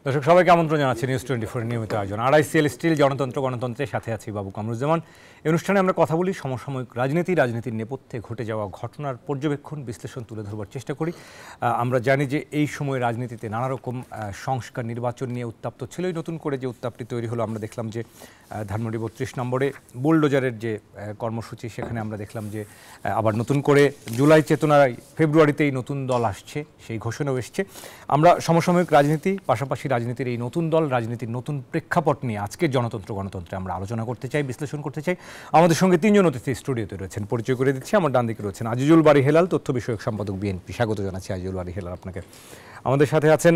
দর্শক সবাইকে আমন্ত্রণ জানাচ্ছি নিউজ 24 নিয়মিত আয়োজন আড়াইসিএল স্টিল গণতন্ত্রের সাথে আছি বাবু কামরুজ্জামান। এই অনুষ্ঠানে আমরা কথা বলি সমসাময়িক রাজনীতির নেপথ্যে ঘটে যাওয়া ঘটনার পর্যবেক্ষণ বিশ্লেষণ তুলে ধরবার চেষ্টা করি। আমরা জানি যে এই সময় রাজনীতিতে নানা রকম সংস্কার নির্বাচন নিয়ে উত্তাপ্ত ছিলই। নতুন করে যে উত্তাপটি তৈরি হলো, আমরা দেখলাম যে ধানমন্ডি 32 নম্বরে বুলডোজারের যে কর্মসূচি, সেখানে আমরা দেখলাম যে আবার নতুন করে জুলাই চেতনায় ফেব্রুয়ারিতেই নতুন দল আসছে, সেই ঘোষণাও এসছে। আমরা সমসাময়িক রাজনীতি পাশাপাশি রাজনীতির এই নতুন দল, রাজনীতির নতুন প্রেক্ষাপট নিয়ে আজকের গণতন্ত্রে আমরা আলোচনা করতে চাই, বিশ্লেষণ করতে চাই। আমাদের সঙ্গে তিনজন অতিথি স্টুডিওতে রয়েছেন, পরিচয় করে দিচ্ছি। আমার ডান দিকে রয়েছেন আজিজুল বারী হেলাল, তথ্য বিষয়ক সম্পাদক বিএনপি। স্বাগত জানাচ্ছি আজিজুল বারী হেলাল আপনাকে। আমাদের সাথে আছেন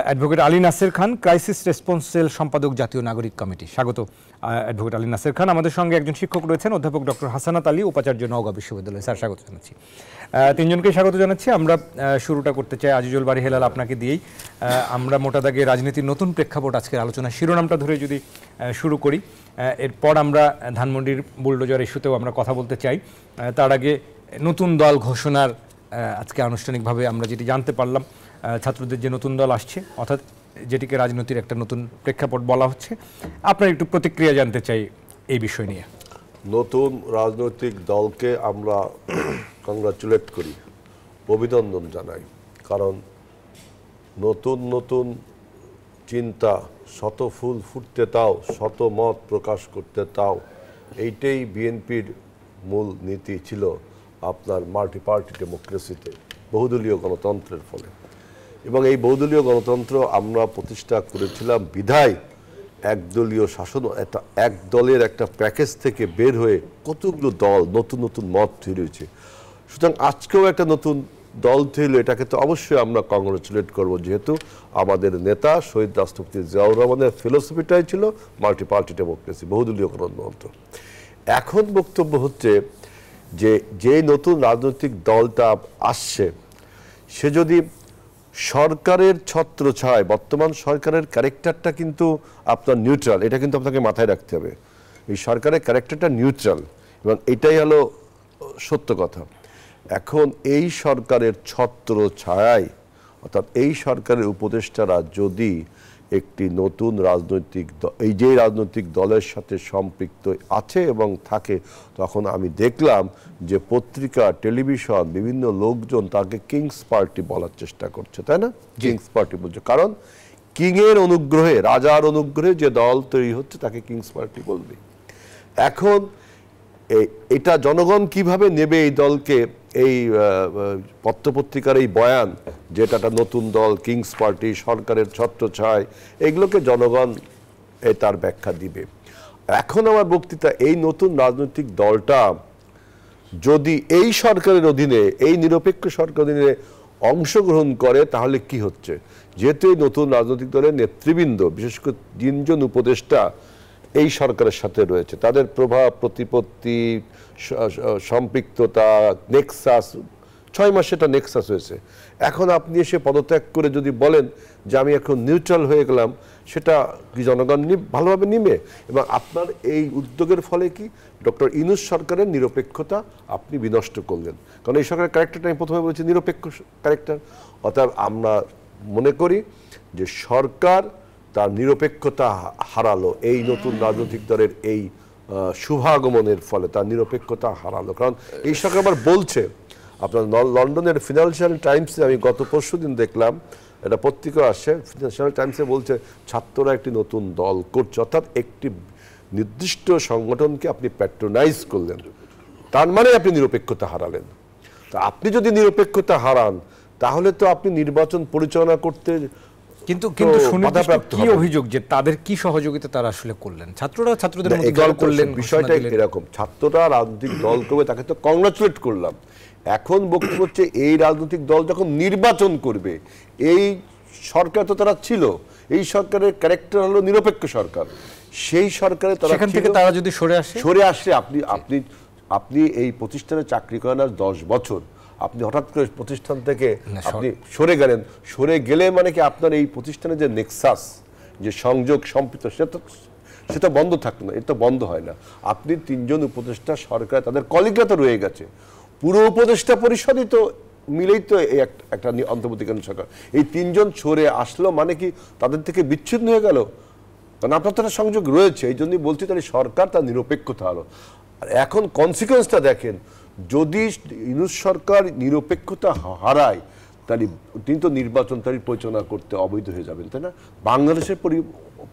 অ্যাডভোকেট আলী নাসের খান, ক্রাইসিস রেসপন্স সেল সম্পাদক, জাতীয় নাগরিক কমিটি। স্বাগত অ্যাডভোকেট আলী নাসের খান। আমাদের সঙ্গে একজন শিক্ষক রয়েছেন, অধ্যাপক ডক্টর হাসানাত আলী, উপাচার্য নওগাঁ বিশ্ববিদ্যালয়। স্যার স্বাগত জানাচ্ছি। তিনজনকে স্বাগত জানাচ্ছি। আমরা শুরুটা করতে চাই আজিজুল বারী হেলাল আপনাকে দিয়েই। আমরা মোটা দাগে রাজনীতির নতুন প্রেক্ষাপট আজকের আলোচনা শিরোনামটা ধরে যদি শুরু করি, এরপর আমরা ধানমন্ডির বুলডোজার ইস্যুতেও আমরা কথা বলতে চাই। তার আগে নতুন দল ঘোষণার আজকে আনুষ্ঠানিকভাবে আমরা যেটি জানতে পারলাম, ছাত্রদের যে নতুন দল আসছে, অর্থাৎ যেটিকে রাজনীতির একটা নতুন প্রেক্ষাপট বলা হচ্ছে। আপনার একটু প্রতিক্রিয়া জানতে চাই এই বিষয় নিয়ে। নতুন রাজনৈতিক দলকে আমরা কংগ্রাচুলেট করি, অভিনন্দন জানাই। কারণ নতুন নতুন চিন্তা, শত ফুল ফুটতে তাও, শত মত প্রকাশ করতে তাও, এইটাই বিএনপির মূল নীতি ছিল আপনার মাল্টি পার্টি ডেমোক্রেসিতে, বহুদলীয় গণতন্ত্রের ফলে। এবং এই বহুদলীয় গণতন্ত্র আমরা প্রতিষ্ঠা করেছিলাম বিধায় একদলীয় শাসন, এক দলের একটা প্যাকেজ থেকে বের হয়ে কতগুলো দল, নতুন নতুন মত তৈরি হয়েছে। সুতরাং আজকেও একটা নতুন দল তৈরি, এটাকে তো অবশ্যই আমরা কংগ্রাচুলেট করব, যেহেতু আমাদের নেতা শহীদ রাষ্ট্রপতি জিয়াউর রহমানের ফিলোসফিটাই ছিল মাল্টি পার্টি ডেমোক্রেসি, বহুদলীয় গণতন্ত্র। এখন বক্তব্য হচ্ছে যে নতুন রাজনৈতিক দলটা আসছে, সে যদি সরকারের ছত্রছায়, বর্তমান সরকারের ক্যারেক্টারটা কিন্তু আপনার নিউট্রাল, এটা কিন্তু আপনাকে মাথায় রাখতে হবে। এই সরকারের ক্যারেক্টারটা নিউট্রাল এবং এটাই হলো সত্য কথা। এখন এই সরকারের ছত্রছায়ায়, অর্থাৎ এই সরকারের উপদেষ্টারা যদি একটি নতুন রাজনৈতিক এই যে রাজনৈতিক দলের সাথে সম্পৃক্ত আছে এবং থাকে, তখন আমি দেখলাম যে পত্রিকা, টেলিভিশন, বিভিন্ন লোকজন তাকে কিংস পার্টি বলার চেষ্টা করছে, তাই না? কিংস পার্টি বলছে, কারণ কিংয়ের অনুগ্রহে, রাজার অনুগ্রহে যে দল তৈরি হচ্ছে তাকে কিংস পার্টি বলবে। এখন এটা জনগণ কিভাবে নেবে এই দলকে, এই পত্রপত্রিকার এই বয়ান যেটা একটা নতুন দল, কিংস পার্টি, সরকারের ছত্রছায়, এগুলোকে জনগণ তার ব্যাখ্যা দিবে। এখন আমার বক্তৃতা, এই নতুন রাজনৈতিক দলটা যদি এই সরকারের অধীনে, এই নিরপেক্ষ সরকারের অধীনে অংশগ্রহণ করে, তাহলে কি হচ্ছে? যেহেতু এই নতুন রাজনৈতিক দলের নেতৃবৃন্দ, বিশেষ করে 3 জন উপদেষ্টা এই সরকারের সাথে রয়েছে, তাদের প্রভাব, প্রতিপত্তি, সম্পৃক্ততা, নেক্সাস, 6 মাসে এটা নেক্সাস হয়েছে। এখন আপনি এসে পদত্যাগ করে যদি বলেন যে আমি এখন নিউট্রাল হয়ে গেলাম, সেটা কি জনগণ ভালোভাবে নিবে? এবং আপনার এই উদ্যোগের ফলে কি ডক্টর ইউনূস সরকারের নিরপেক্ষতা আপনি বিনষ্ট করলেন। কারণ এই সরকারের ক্যারেক্টারটা আমি প্রথমে বলেছি নিরপেক্ষ ক্যারেক্টার। অর্থাৎ আমরা মনে করি যে সরকার তার নিরপেক্ষতা হারালো, এই নতুন রাজনৈতিক দলের এই শুভাগমনের ফলে তার নিরপেক্ষতা হারালো। কারণ এই সরকার আবার বলছে, আপনার লন্ডনের ফিনান্সিয়াল টাইমসে আমি গত পরশুদিন দেখলাম, এটা পত্রিকা আসছে, ফিনান্সিয়াল টাইমসে বলছে ছাত্ররা একটি নতুন দল করছে, অর্থাৎ একটি নির্দিষ্ট সংগঠনকে আপনি প্যাট্রোনাইজ করলেন, তার মানে আপনি নিরপেক্ষতা হারালেন। তা আপনি যদি নিরপেক্ষতা হারান, তাহলে তো আপনি নির্বাচন পরিচালনা করতে কিন্তু কি অভিযোগ যে তাদের কি সহযোগিতা তারা আসলে করলেন? ছাত্রদের মধ্যে দল করলেন, বিষয়টা এরকম, ছাত্ররা রাজনৈতিক দল করবে, তাকে তো কংগ্রাচুলেট করলাম। এখন বক্তব্য হচ্ছে এই রাজনৈতিক দল যখন নির্বাচন করবে, এই সরকার তো তারা ছিল, এই সরকারের ক্যারেক্টার হলো নিরপেক্ষ সরকার, সেই সরকারে সেখান থেকে তারা যদি সরে আসে, আপনি এই প্রতিষ্ঠানে চাকরি করেন আর 10 বছর, আপনি হঠাৎ করে প্রতিষ্ঠান থেকে আপনি সরে গেলে মানে কি আপনার এই প্রতিষ্ঠানে যে নেক্সাস, যে সংযোগ সম্পৃক্ত, সেটা বন্ধ থাকতো না, এটা বন্ধ হয় না। আপনি 3 জন উপদেষ্টা সরকার, তাদের কলিগরা তো রয়ে গেছে, পুরো উপদেষ্টা পরিষদই তো মিলেই তো এই একটা অন্তর্বর্তীকালীন সরকার। এই 3 জন সরে আসলো মানে কি তাদের থেকে বিচ্ছিন্ন হয়ে গেল? কারণ আপনার তো একটা সংযোগ রয়েছে, এই জন্যই বলছি তাহলে সরকার তার নিরপেক্ষতা হলো। আর এখন কনসিকোয়েন্সটা দেখেন, যদি ইউনূস সরকার নিরপেক্ষতা হারায় তাহলে তিনি তো নির্বাচন তারিখ পরিচালনা করতে অবৈধ হয়ে যাবেন, তাই না? বাংলাদেশের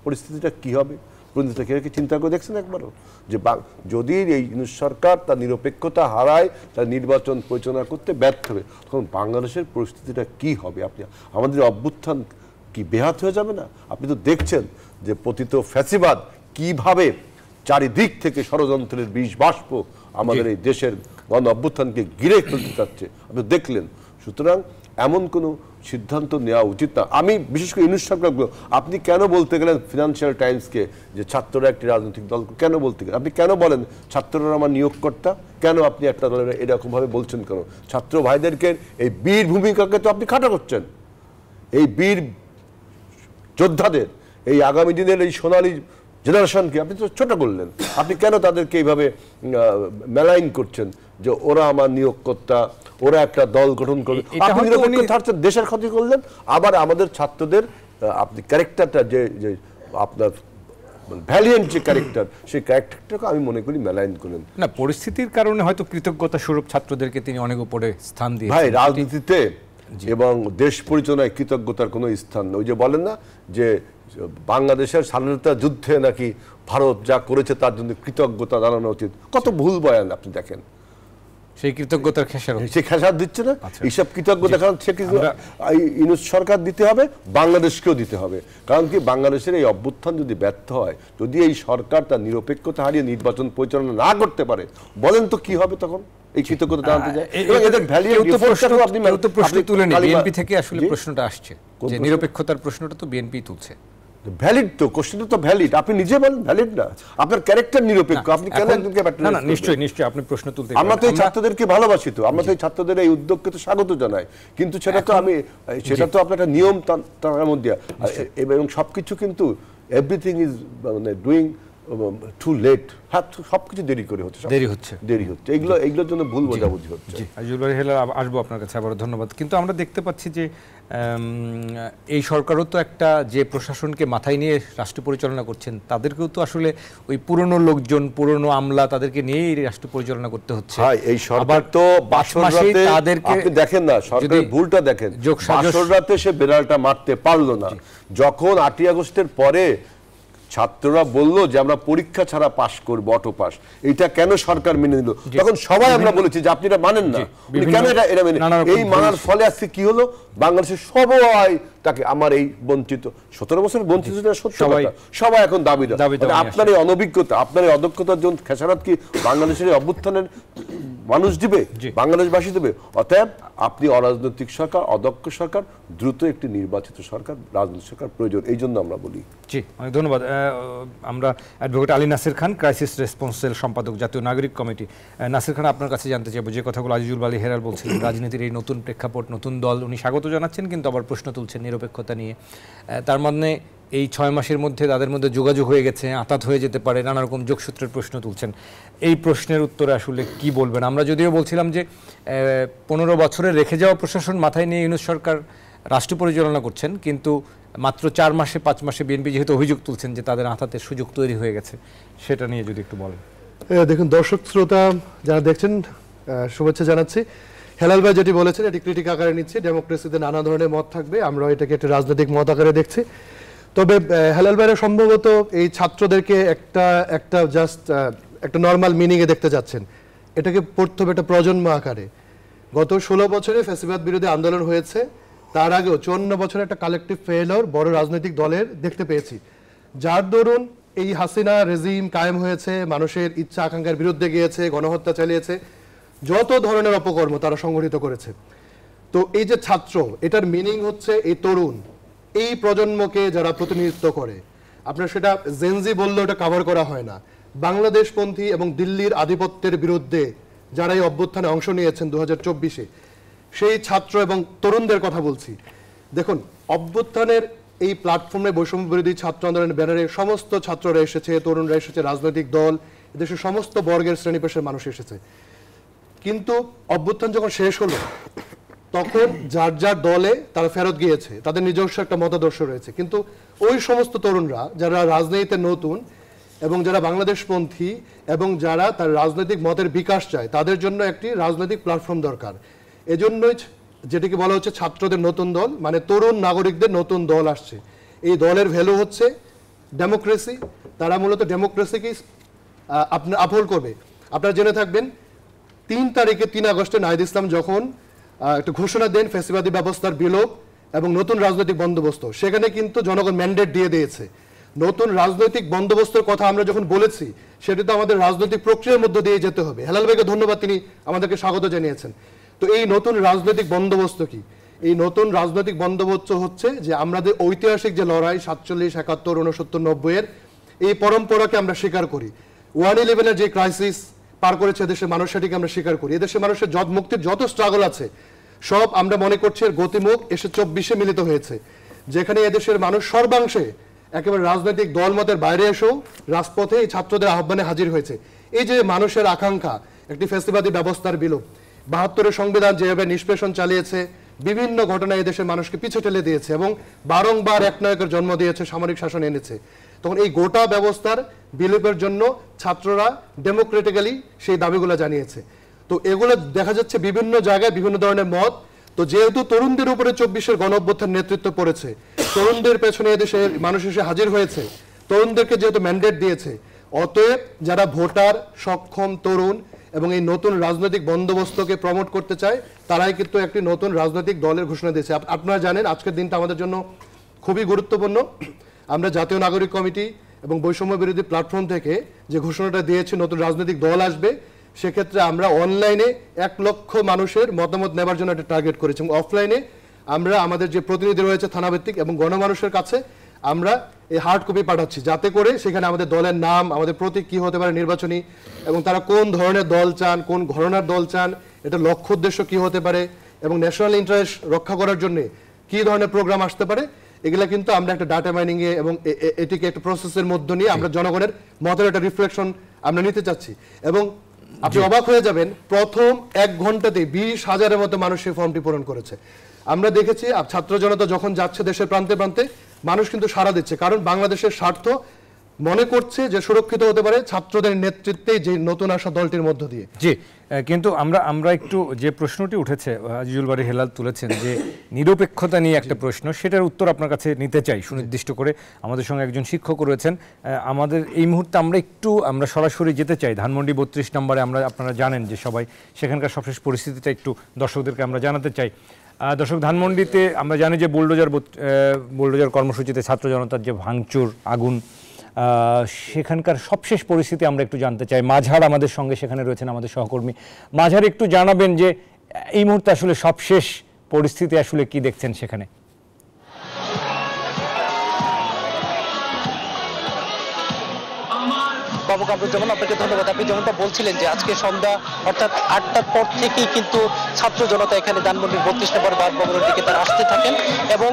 পরিস্থিতিটা কি হবে? কি চিন্তা করে দেখছেন একবারও যে যদি এই ইউনূস সরকার তার নিরপেক্ষতা হারায়, তার নির্বাচন পরিচালনা করতে ব্যর্থ হবে, তখন বাংলাদেশের পরিস্থিতিটা কি হবে? আপনি আমাদের অভ্যুত্থান কি বেহাত হয়ে যাবে না? আপনি তো দেখছেন যে পতিত ফ্যাসিবাদ কিভাবে চারিদিক থেকে ষড়যন্ত্রের বিষ বাষ্প আমাদের এই দেশের গণ অভ্যুত্থানকে ঘিরে ফেলতে চাচ্ছে, আপনি দেখলেন। সুতরাং এমন কোনো সিদ্ধান্ত নেওয়া উচিত না। আমি বিশেষ করে ইউনূস সরকারগুলো, আপনি কেন বলতে গেলেন ফিনান্সিয়াল টাইমসকে যে ছাত্ররা একটি রাজনৈতিক দল, কেন বলতে গেলেন? আপনি কেন বলেন ছাত্ররা আমার নিয়োগকর্তা? কেন আপনি একটা দলের এরকমভাবে বলছেন কেন? ছাত্র ভাইদেরকে এই বীর ভূমিকাকে তো আপনি খাটো করছেন। এই বীর যোদ্ধাদের, এই আগামী দিনের এই সোনালী জেনারেশনকে আপনি তো ছোট করলেন। আপনি কেন তাদেরকে এইভাবে মেলাইন করছেন যে ওরা আমার নিয়োগকর্তা, ওরা একটা দল গঠন করবে? আপনি নিরপেক্ষ দেশের ক্ষতি করলেন, আবার আমাদের ছাত্রদের আপনি ক্যারেক্টারটা যে আপনার ভ্যালিয়েন্ট যে ক্যারেক্টার, সেই ক্যারেক্টারটাকে আমি মনে করি মেলাইন করলেন না। পরিস্থিতির কারণে হয়তো কৃতজ্ঞতা স্বরূপ ছাত্রদেরকে তিনি অনেক উপরে স্থান দিয়ে। ভাই, রাজনীতিতে এবং দেশ পরিচালনায় কৃতজ্ঞতার কোনো স্থান নেই। ওই যে বলেন না যে বাংলাদেশের স্বাধীনতা যুদ্ধে নাকি ভারত যা করেছে তার জন্য কৃতজ্ঞতা জানানো উচিত। কত ভুল বয়ান আপনি দেখেন। সেই কৃতজ্ঞতার খেসারত, সেই খেসারত দিচ্ছে না। এইসব কৃতজ্ঞতা কারণ সে কিছু ইউনূস সরকার দিতে হবে, বাংলাদেশকেও দিতে হবে। কারণ কি, বাংলাদেশের এই অভ্যুত্থান যদি ব্যর্থ হয়, যদি এই সরকার তার নিরপেক্ষতা হারিয়ে নির্বাচন পরিচালনা না করতে পারে, বলেন তো কি হবে তখন? এই কৃতজ্ঞতা জানতে যায়। বিএনপি থেকে আসলে প্রশ্নটা আসছে যে নিরপেক্ষতার প্রশ্নটা তো বিএনপি তুলছে। ভ্যালিড তো, কোশ্চেনটা তো ভ্যালিড। আপনি নিজে বলেন ভ্যালিড না, আপনার ক্যারেক্টার নিরপেক্ষ। আপনি কেন একজনকে না, নিশ্চয়ই নিশ্চয়ই আপনি প্রশ্ন তুলতে। আমরা তো এই ছাত্রদেরকে ভালোবাসি, তো আমরা তো এই ছাত্রদের এই উদ্যোগকে তো স্বাগত জানাই, কিন্তু সেটা তো সেটা তো আপনার একটা নিয়ম তার মধ্যে, এবং সবকিছু কিন্তু এভরিথিং ইজ মানে ডুইং টু লেট। হ্যাঁ, সবকিছু দেরি হচ্ছে। এগুলোর জন্য ভুল বোঝাবুঝি হচ্ছে। আসবো আপনার কাছে আবার, ধন্যবাদ। কিন্তু আমরা দেখতে পাচ্ছি যে এই সরকারও তো একটা যে প্রশাসনকে মাথায় নিয়ে রাষ্ট্র পরিচালনা করছেন, তাদেরকেও তো আসলে ওই পুরনো লোকজন, পুরনো আমলা, তাদেরকে নিয়ে এই রাষ্ট্র পরিচালনা করতে হচ্ছে। এই সরকার তো তাদেরকে দেখেন না, সরকারের ভুলটা দেখেন। বাসর রাতে সে বেড়ালটা মারতে পারলো না, যখন 8ই আগস্টের পরে ছাত্ররা বলল যে আমরা পরীক্ষা ছাড়া পাশ করবো, অটো পাস, এটা কেন সরকার মেনে নিল? তখন সবাই আমরা বলেছি যে আপনি এটা মানেন না, কেন এটা মেনে? এই মানার ফলে আজকে কি হলো, বাংলাদেশের সবাই তাকে আমার এই বঞ্চিত 17 বছর বঞ্চিত সবাই এখন দাবিদার। আপনার এই অনভিজ্ঞতা, আপনার এই অদক্ষতার জন্য খেসারত কি বাংলাদেশের এই অভ্যুত্থানের মানুষ দিবে, বাংলাদেশবাসী দেবে? অতএব আপনি অরাজনৈতিক সরকার, অদক্ষ সরকার, দ্রুত একটি নির্বাচিত সরকার, রাজনৈতিক সরকার প্রয়োজন, এই জন্য আমরা বলি। জি, অনেক ধন্যবাদ। আমরা অ্যাডভোকেট আলী নাসির খান, ক্রাইসিস রেসপন্স সেল সম্পাদক, জাতীয় নাগরিক কমিটি। নাসির খান, আপনার কাছে জানতে চাইব যে কথাগুলো আজিজুল বালী হেরাল বলছিলেন, রাজনীতির এই নতুন প্রেক্ষাপট, নতুন দল, উনি স্বাগত জানাচ্ছেন কিন্তু আবার প্রশ্ন তুলছেন নিরপেক্ষতা নিয়ে। তার মানে এই 6 মাসের মধ্যে তাদের মধ্যে যোগাযোগ হয়ে গেছে, আঁতাত হয়ে যেতে পারে, নানা রকম যোগসূত্রের প্রশ্ন তুলছেন। এই প্রশ্নের উত্তরে আসলে কি বলবেন? আমরা যদিও বলছিলাম যে 15 বছরের রেখে যাওয়া প্রশাসন মাথায় নিয়ে ইউনূস সরকার রাষ্ট্র পরিচালনা করছেন, কিন্তু মাত্র 4 মাসে 5 মাসে বিএনপি যেহেতু অভিযোগ তুলছেন যে তাদের আঁতাতের সুযোগ তৈরি হয়ে গেছে, সেটা নিয়ে যদি একটু বলেন। দেখুন, দর্শক শ্রোতা যারা দেখছেন, শুভেচ্ছা জানাচ্ছি। হেলাল ভাই যেটি বলেছেন এটি ক্রিটিক আকারে নিচ্ছি। ডেমোক্রেসিতে নানা ধরনের মত থাকবে, আমরা এটাকে একটা রাজনৈতিক মত আকারে দেখছি। তবে হেলাল ভাইরা সম্ভবত এই ছাত্রদেরকে একটা জাস্ট একটা নর্মাল মিনিংয়ে দেখতে যাচ্ছেন, এটাকে পড়তে হবে একটা প্রজন্ম আকারে। গত 16 বছরে ফ্যাসিবাদ বিরোধী আন্দোলন হয়েছে, তার আগেও 54 বছরের একটা কালেকটিভ ফেইলিওর বড় রাজনৈতিক দলের দেখতে পেয়েছি, যার দরুন এই হাসিনা রেজিম কায়েম হয়েছে, মানুষের ইচ্ছা আকাঙ্ক্ষার বিরুদ্ধে গিয়েছে, গণহত্যা চালিয়েছে, যত ধরনের অপকর্ম তারা সংগঠিত করেছে। তো এই যে ছাত্র, এটার মিনিং হচ্ছে এই তরুণ, এই প্রজন্মকে যারা প্রতিনিধিত্ব করে। আপনার সেটা জেনজি বললেও এটা কভার করা হয় না। বাংলাদেশপন্থী এবং দিল্লির আধিপত্যের বিরুদ্ধে যারা এই অভ্যুত্থানে অংশ নিয়েছেন 2024-এ, সেই ছাত্র এবং তরুণদের কথা বলছি। দেখুন, অভ্যুত্থানের এই প্ল্যাটফর্মে বৈষম্য বিরোধী ছাত্র আন্দোলনের ব্যানারে সমস্ত ছাত্ররা এসেছে, তরুণরা এসেছে, রাজনৈতিক দল, এদেশের সমস্ত বর্গের শ্রেণী পেশার মানুষ এসেছে। কিন্তু অভ্যুত্থান যখন শেষ হলো, তখন যার যার দলে তারা ফেরত গিয়েছে, তাদের নিজস্ব একটা মতাদর্শ রয়েছে। কিন্তু ওই সমস্ত তরুণরা যারা রাজনীতিতে নতুন এবং যারা বাংলাদেশপন্থী এবং যারা তার রাজনৈতিক মতের বিকাশ চায়, তাদের জন্য একটি রাজনৈতিক প্ল্যাটফর্ম দরকার। এজন্যই যেটিকে বলা হচ্ছে ছাত্রদের নতুন দল, মানে তরুণ নাগরিকদের নতুন দল আসছে। এই দলের ভ্যালু হচ্ছে ডেমোক্রেসি। তারা মূলত ডেমোক্রেসিকেই আপনার আপহোল্ড করবে। আপনারা জেনে থাকবেন 3 আগস্টে নাহিদ ইসলাম যখন একটা ঘোষণা দেন ফ্যাসিবাদী ব্যবস্থার বিলোপ এবং নতুন রাজনৈতিক বন্দোবস্ত, সেখানে কিন্তু জনগণ ম্যান্ডেট দিয়ে দিয়েছে। নতুন রাজনৈতিক বন্দোবস্তের কথা আমরা যখন বলেছি, সেটা তো আমাদের রাজনৈতিক প্রক্রিয়ার মধ্য দিয়ে যেতে হবে। হেলাল ভাইকে ধন্যবাদ, তিনি আমাদেরকে স্বাগত জানিয়েছেন। তো এই নতুন রাজনৈতিক বন্দোবস্ত কি? এই নতুন রাজনৈতিক বন্দোবস্ত হচ্ছে যে আমাদের ঐতিহাসিক যে লড়াই 47, 71, 69, 90 এই পরম্পরাকে আমরা স্বীকার করি। 1/11 যে ক্রাইসিস পার করেছে দেশের মানুষ, সেটিকে আমরা স্বীকার করি। এদেশের মানুষের মুক্তির যত স্ট্রাগল আছে সব আমরা মনে করছি এর গতিমুখ এসে 24-এ মিলিত হয়েছে, যেখানে এদেশের মানুষ সর্বাংশে একেবারে রাজনৈতিক দলমতের বাইরে এসেও রাজপথে এই ছাত্রদের আহ্বানে হাজির হয়েছে। এই যে মানুষের আকাঙ্ক্ষা একটি ফ্যাসিবাদী ব্যবস্থার বিলোপ, 72-এর সংবিধান যেভাবে নিষ্পেষণ চালিয়েছে, বিভিন্ন ঘটনা এই দেশের মানুষকে পিছু ঠেলে দিয়েছে এবং বারংবার একনায়কের জন্ম দিয়েছে, সামরিক শাসন এনেছে। তখন এই গোটা ব্যবস্থার বিলোপের জন্য ছাত্ররা ডেমোক্রেটিক্যালি সেই দাবিগুলো জানিয়েছে। তো এগুলো দেখা যাচ্ছে বিভিন্ন জায়গায় বিভিন্ন ধরনের মত। তো যেহেতু তরুণদের উপরে 24-এর গণঅভ্যুত্থান নেতৃত্ব পড়েছে, তরুণদের পেছনে এদেশের মানুষ এসে হাজির হয়েছে, তরুণদেরকে যেহেতু ম্যান্ডেট দিয়েছে, অতএব যারা ভোটার, সক্ষম তরুণ এবং এই নতুন রাজনৈতিক বন্দোবস্তকে প্রমোট করতে চায়, তারাই কিন্তু একটি নতুন রাজনৈতিক দলের ঘোষণা দিয়েছে। আপনারা জানেন আজকের দিনটা আমাদের জন্য খুবই গুরুত্বপূর্ণ। আমরা জাতীয় নাগরিক কমিটি এবং বৈষম্য বিরোধী প্ল্যাটফর্ম থেকে যে ঘোষণাটা দিয়েছি নতুন রাজনৈতিক দল আসবে, সেক্ষেত্রে আমরা অনলাইনে 1 লক্ষ মানুষের মতামত নেবার জন্য একটা টার্গেট করেছি এবং অফলাইনে আমরা আমাদের যে প্রতিনিধি রয়েছে থানাভিত্তিক এবং গণমানুষের কাছে আমরা এই হার্ড কপি পাঠাচ্ছি, যাতে করে সেখানে আমাদের দলের নাম, আমাদের প্রতীক কী হতে পারে নির্বাচনী, এবং তারা কোন ধরনের দল চান, কোন ঘরানার দল চান, এটা লক্ষ্য উদ্দেশ্য কী হতে পারে এবং ন্যাশনাল ইন্টারেস্ট রক্ষা করার জন্য কী ধরনের প্রোগ্রাম আসতে পারে, এগুলা কিন্তু আমরা একটা ডাটা মাইনিংয়ে এবং এটিকে একটা প্রসেসের মধ্য নিয়ে আমরা জনগণের মতের একটা রিফ্লেকশন আমরা নিতে চাচ্ছি। এবং আপনি অবাক হয়ে যাবেন, প্রথম 1 ঘন্টাতে 20,000-এর মতো মানুষ সেই ফর্মটি পূরণ করেছে। আমরা দেখেছি ছাত্র জনতা যখন যাচ্ছে দেশের প্রান্তে প্রান্তে, মানুষ কিন্তু সাড়া দিচ্ছে, কারণ বাংলাদেশের স্বার্থ মনে করছে যে সুরক্ষিত হতে পারে ছাত্রদের নেতৃত্বে যে নতুন আসা দলটির মধ্য দিয়ে। জি, কিন্তু আমরা একটু যে প্রশ্নটি উঠেছে, আজিজুল বারী হেলাল তুলেছেন যে নিরপেক্ষতা নিয়ে একটা প্রশ্ন, সেটার উত্তর আপনার কাছে নিতে চাই সুনির্দিষ্ট করে। আমাদের সঙ্গে একজন শিক্ষক রয়েছেন। আমাদের এই মুহূর্তে আমরা সরাসরি যেতে চাই ধানমন্ডি 32 নম্বরে। আপনারা জানেন যে সবাই সেখানকার সবশেষ পরিস্থিতিটা একটু দর্শকদেরকে আমরা জানাতে চাই। দর্শক, ধানমন্ডিতে আমরা জানি যে বুলডোজার কর্মসূচিতে ছাত্র জনতার যে ভাঙচুর, আগুন, সেখানকার সবশেষ পরিস্থিতি আমরা একটু জানতে চাই। মাঝার আমাদের সঙ্গে সেখানে রয়েছেন আমাদের সহকর্মী। মাঝার, একটু জানাবেন যে এই মুহূর্তে আসলে সবশেষ পরিস্থিতি আসলে কি দেখছেন সেখানে? বাবু কামরুজ্জামান, আপনাকে ধন্যবাদ। আপনি যেমনটা বলছিলেন যে আজকে সন্ধ্যা অর্থাৎ 8টার পর থেকেই কিন্তু ছাত্র জনতা এখানে ধানমন্ডির 32 নম্বর বাসভবনের দিকে তারা আসতে থাকেন এবং